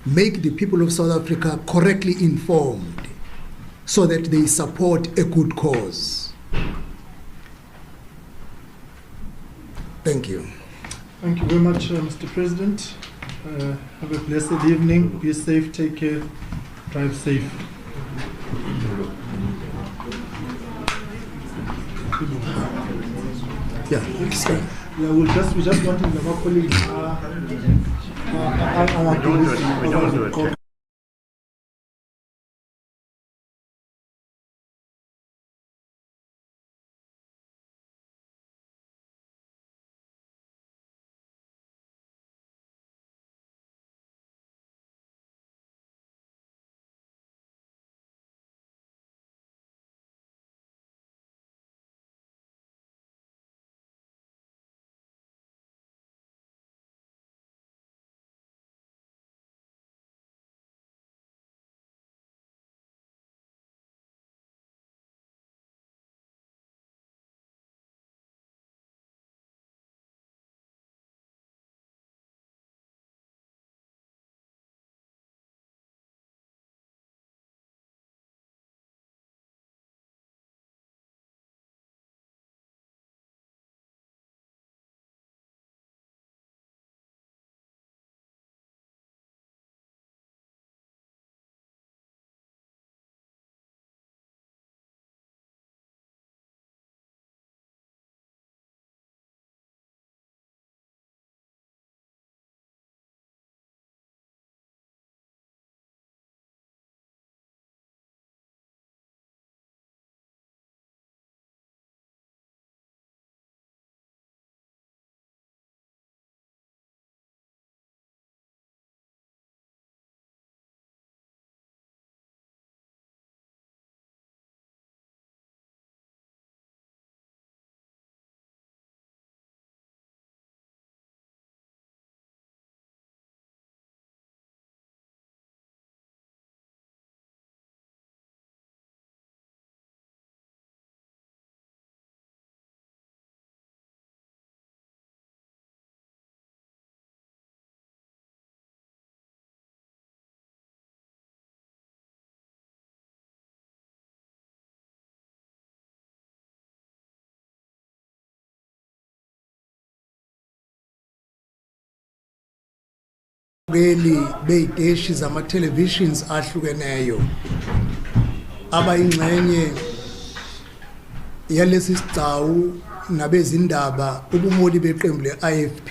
make the people of South Africa correctly informed so that they support a good cause. Thank you. Thank you very much, Mr. President. Have a blessed evening. Be safe, take care, drive safe. Yeah, yeah, we just wanted the colleagues. We don't do it. ababukeli beyiteshi zama televisions ahlukeneyo abayingxenye yalesi sigcawu nabezindaba ubuholi beqembu le-IFP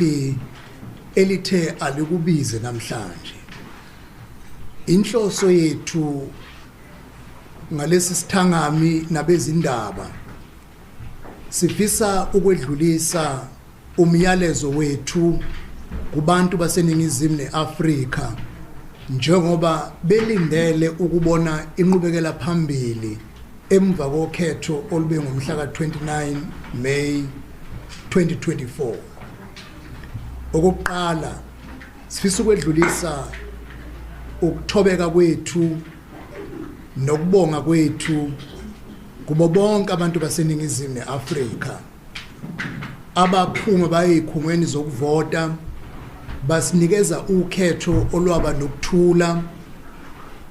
elithe alikubize namhlanje. Inhloso yethu ngalesi sithangami nabezindaba sifisa ukwedlulisa umyalezo wethu kubantu baseningizimu neAfrika njengoba belindele ukubona inqubekela phambili emva kokhetho olube ngomhla ka-29 May 2024. Okokuqala sifisa ukwedlulisa ukuthobeka kwethu nokubonga kwethu kubo bonke abantu baseningizimu neAfrika abaphuma bayikhungweni zokuvota basinikeza ukhetho olwaba nokuthula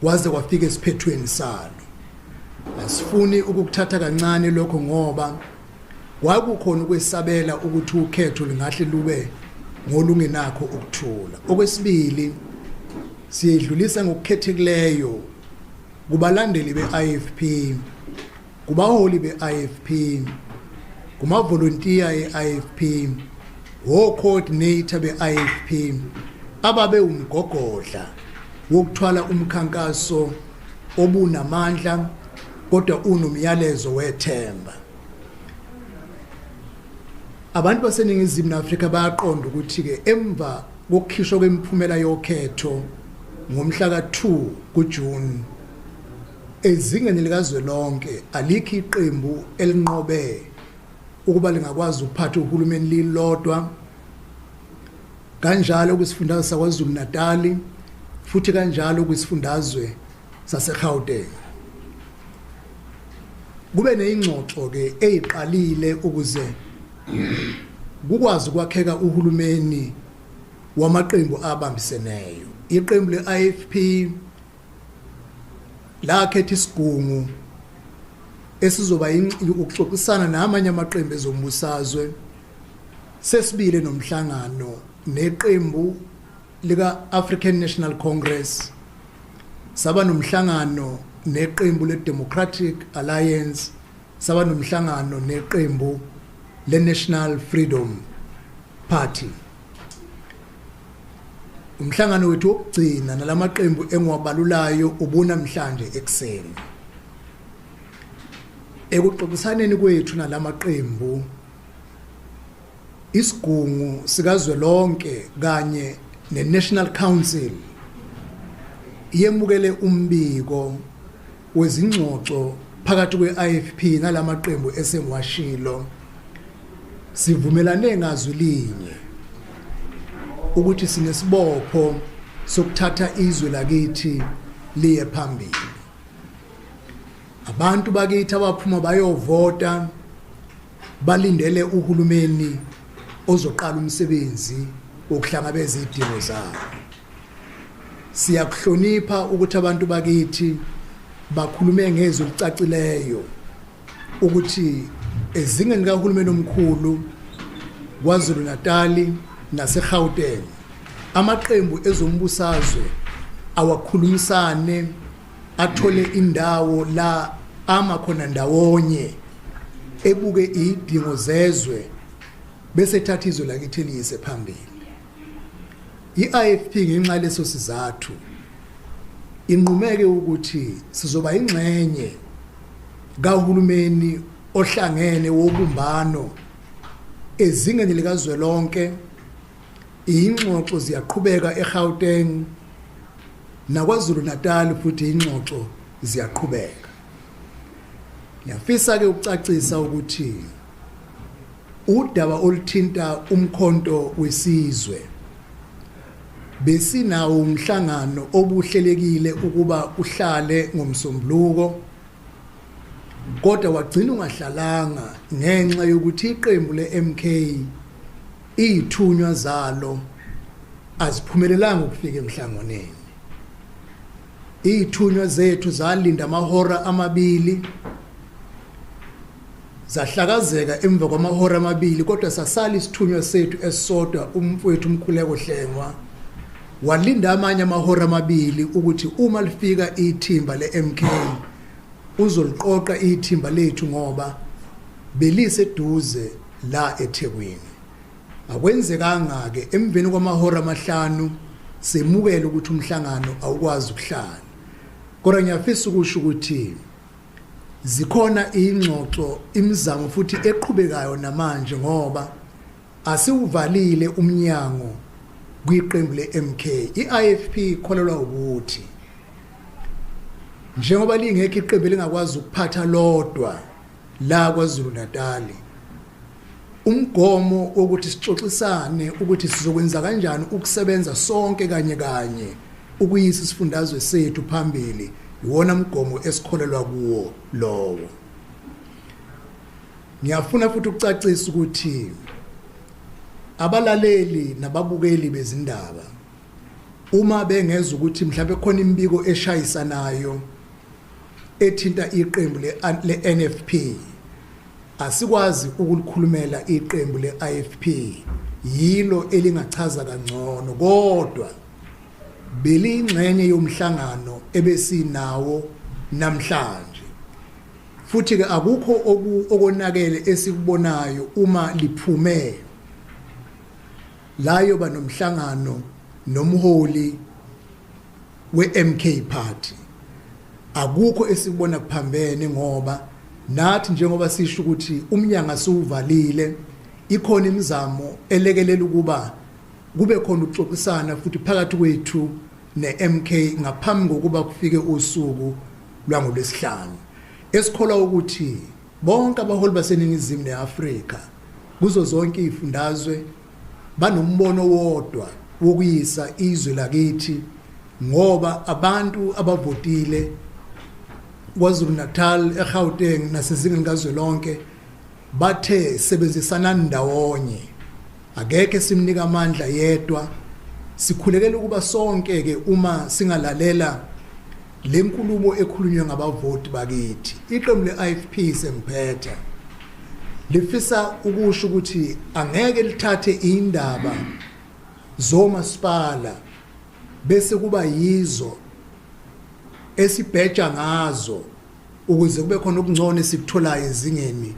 waze kwafika esiphethweni salo. Asifuni ukukuthatha kancane lokho ngoba kwakukhona ukwesabela ukuthi ukhetho lingahle lube ngolungenakho ukuthula. Okwesibili siyedlulisa ngokukhethekileyo kubalandeli be-IFP, kubaholi be-IFP, kuma-volunteer e-IFP, wo-coordinator be-IFP ababe umgogodla wokuthwala umkhankaso obunamandla kodwa unomyalezo wethemba. Abantu baseningizimu Afrika bayaqonda ukuthi ke emva kokukhishwa kwemiphumela yokhetho ngomhla ka-2 kuJuni ezingeni likazwelonke alikho iqembu elinqobe ukuba lingakwazi ukuphatha uhulumeni lilodwa, kanjalo kwisifundazwe saKwaZulu Natal futhi kanjalo kwisifundazwe saseGauteng. Kube nezingxoxo ke eziqalile ukuze kukwazi ukwakheka uhulumeni wamaqembu abambiseneyo. Iqembu le-IFP lakhetha isigungu esizoba ukuxoxisana namanye amaqembu ezombusazwe. Sesibile nomhlangano neqembu lika African National Congress, saba nomhlangano neqembu le-Democratic Alliance, saba nomhlangano neqembu le-National Freedom Party. Umhlangano wethu wokugcina nalamaqembu engiwabalulayo ubunamhlanje ekseni. Ekuxoxisaneni kwethu nalamaqembu isigungu sikazwelonke kanye ne-National Council yemukele umbiko wezingxoxo phakathi kwe-IFP nalamaqembu esengiwashilo. Sivumelane ngazwi linye ukuthi sinesibopho sokuthatha izwe lakithi liye phambili. Abantu bakithi abaphuma bayovota balindele uhulumeni ozoqala umsebenzi wokuhlangabeza izidingo zabo. Siyakuhlonipha ukuthi abantu bakithi bakhulume ngezwi elicacileyo ukuthi ezingeni likahulumeni omkhulu KwaZulu Natal naseGauteng amaqembu ezombusazwe awakhulumisane athole indawo la amakhona ndawonye ebuke izidingo zezwe bese thatha izwe lakithi liyise phambili. I-IFP ngenxa leso sizathu inqumeke ukuthi sizoba ingxenye kahulumeni ohlangene wobumbano ezingeni likazwelonke. Ingxoxo ziyaqhubeka eGauteng naKwaZulu Natal futhi ingxoxo ziyaqhubeka. Ngiyafisa ke ukucacisa ukuthi udaba oluthinta umkhonto wesizwe besinawo umhlangano obuhlelekile ukuba uhlale ngomsombuluko, kodwa wagcina ungahlalanga ngenxa yokuthi iqembu le-MK ithunywa zalo aziphumelelanga ukufika emhlanganweni. Ithunywa zethu zalinda amahora amabili zahlakazeka emva kwamahora amabili, kodwa sasala isithunywa sethu esisodwa umfowethu uMkhuleko Hlengwa walinda amanye amahora amabili ukuthi uma lifika ithimba le-MK uzoliqoqa ithimba lethu ngoba beliseduze la eThekwini. Akwenzekanga ke emveni kwamahora amahlanu semukele ukuthi umhlangano awukwazi ukuhlala. Kodwa ngiyafisa ukusho ukuthi zikhona ingxoxo imizamo futhi eqhubekayo namanje ngoba asiwuvalile umnyango kwiqembu le-MK. I-IFP ikholelwa ukuthi njengoba lingekho iqembu elingakwazi ukuphatha lodwa la kwaZulu Natal, umgomo wokuthi sixoxisane ukuthi sizokwenza kanjani ukusebenza sonke kanye ukuyisa isifundazwe sethu phambili, iwona mgomo esikholelwa kuwo lowo. Ngiyafuna futhi ukucacisa ukuthi abalaleli nababukeli bezindaba uma bengeza ukuthi mhlawumbe khona imbiko eshayisanayo ethinta iqembu le-NFP, asikwazi ukulikhulumela iqembu le-IFP, yilo elingachaza kangcono, kodwa belingxenye yomhlangano ebesinawo namhlanje. Futhi ke akukho okonakele esikubonayo uma liphume layo banomhlangano nomholi we-MK party. Akukho esikubona kuphambene ngoba nathi njengoba sisho ukuthi umnyango asiwuvalile, ikhona imizamo elekelela ukuba kube khona ukuxoxisana futhi phakathi kwethu ne-MK ngaphambi kokuba kufike usuku lwangolwesihlanu. Esikholwa ukuthi bonke abaholi baseningizimu neAfrika kuzo zonke izifundazwe banombono wodwa wokuyisa izwe lakithi ngoba abantu abavotile kwaZulu Natal, eGauteng nasezingeni kazwelonke bathe sebenzisana ndawonye, akekho simnika amandla yedwa. Sikhulekela ukuba sonke ke uma singalalela lenkulumo ekhulunywa ngabavoti bakithi. Iqembu le-IFP semphetha lifisa ukusho ukuthi angeke lithathe indaba zomasipala bese kuba yizo esibheja ngazo ukuze kube khona okungcono esikutholayo ezingeni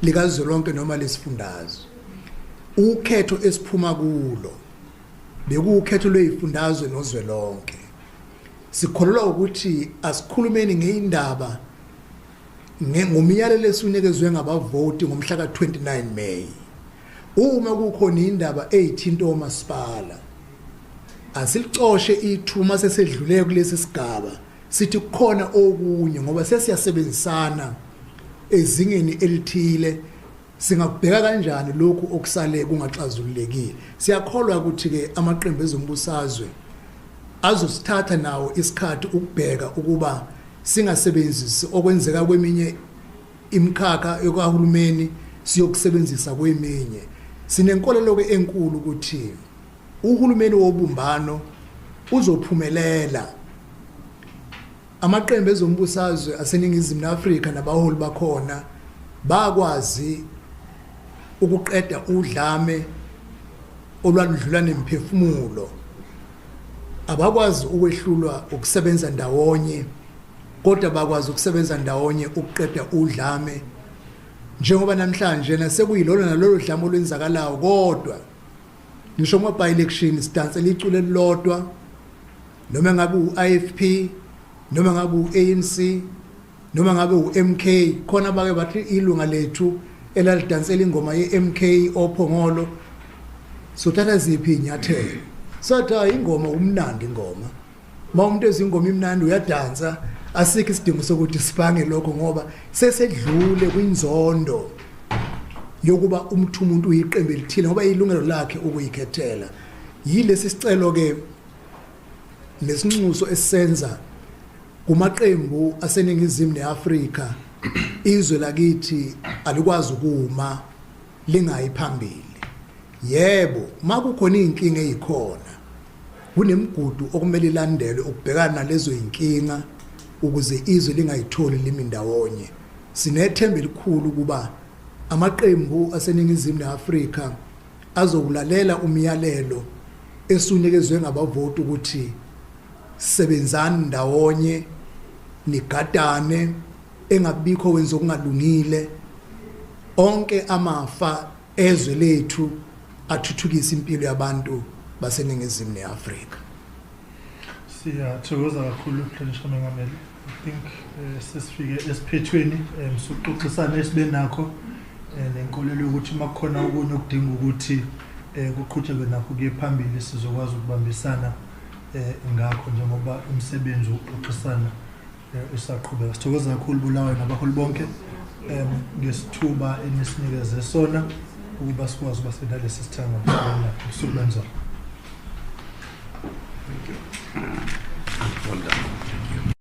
likazwelonke noma lesifundazwe. Ukhetho esiphuma kulo bekukhetho lwezifundazwe nozwelonke. Sikholelwa ukuthi asikhulumeni ngeindaba ngomiyalelo esunikezwe ngabavoti ngomhla ka-29 May. Uma kukhona indaba eyithinta omasipala, asilicoshe ithuma sesedluleke kulesi sigaba sithi kukhona okunye ngoba sesiyasebenzisana ezingeni elithile. Singakubheka kanjani lokhu okusale kungaxazululekile? Siyakholwa ukuthi ke amaqembu ezombusazwe azosithatha nawo isikhathi ukubheka ukuba singasebenzisi okwenzeka kweminye imkhakha yokahulumeni siyokusebenzisa kweminye. Sinenkolelo ke enkulu ukuthi uhulumeni wobumbano uzophumelela. Amaqembu ezombusazwe aseningizimu Afrika nabaholi bakhona bakwazi ukuqeda udlame olwadlula nemphefumulo. Abakwazi ukwehlulwa ukusebenza ndawonye, kodwa bakwazi ukusebenza ndawonye ukuqeda udlame. Njengoba namhlanje nasekuyilona nalolu dlame olwenzakalayo, kodwa ngisho ngama-by-election sidansela icule elilodwa, noma ngabe u-IFP noma ngabe u-ANC noma ngabe u-MK. Khona abake bathi ilunga lethu elalidansela ingoma ye-MK ophongolo sothatha ziphi inyathelo. Sathi ingoma umnandi ingoma, ma umuntu ezingoma imnandi uyadansa, asikho isidingo sokuthi sibange lokho ngoba sesedlule kwinzondo yokuba umuntu uyiqembu elithile ngoba ilungelo lakhe ukuyikhethela. Yilesi sicelo ke nesinxuso esisenza kumaqembu aseningizimu neAfrika, izwe lakithi alikwazi ukuma lingayi phambili. Yebo, makukhona inkinga ezikhona, kunemigudu okumele ilandelwe ukubhekana nalezo inkinga ukuze izwe lingayitholi limi ndawonye. Sinethemba elikhulu kuba amaqembu aseningizimu neAfrika azokulalela umyalelo esunikezwe ngabavoti ukuthi sebenzani ndawonye nigadane engabikho wenza okungalungile onke amafa ezwe lethu athuthukisa impilo yabantu baseningizimu neAfrika. Siyathokoza kakhulu Mhlonishwa Mengameli. I think sesifike esiphethweni sokuxoxisana esibe nakho nenkolelo ukuthi makukhona okunye okudinga ukuthi kuqhutshekwe nakho kuye phambili sizokwazi ukubambisana ngakho njengoba umsebenzi wokuxoxisana usaqhubeka. Sithokoza kakhulu Bulawayo nabaholi bonke ngesithuba enisinikeze sona ukuba sikwazi ukuba senalesi sithanga usuku lwenzalo. Thank you. Well done.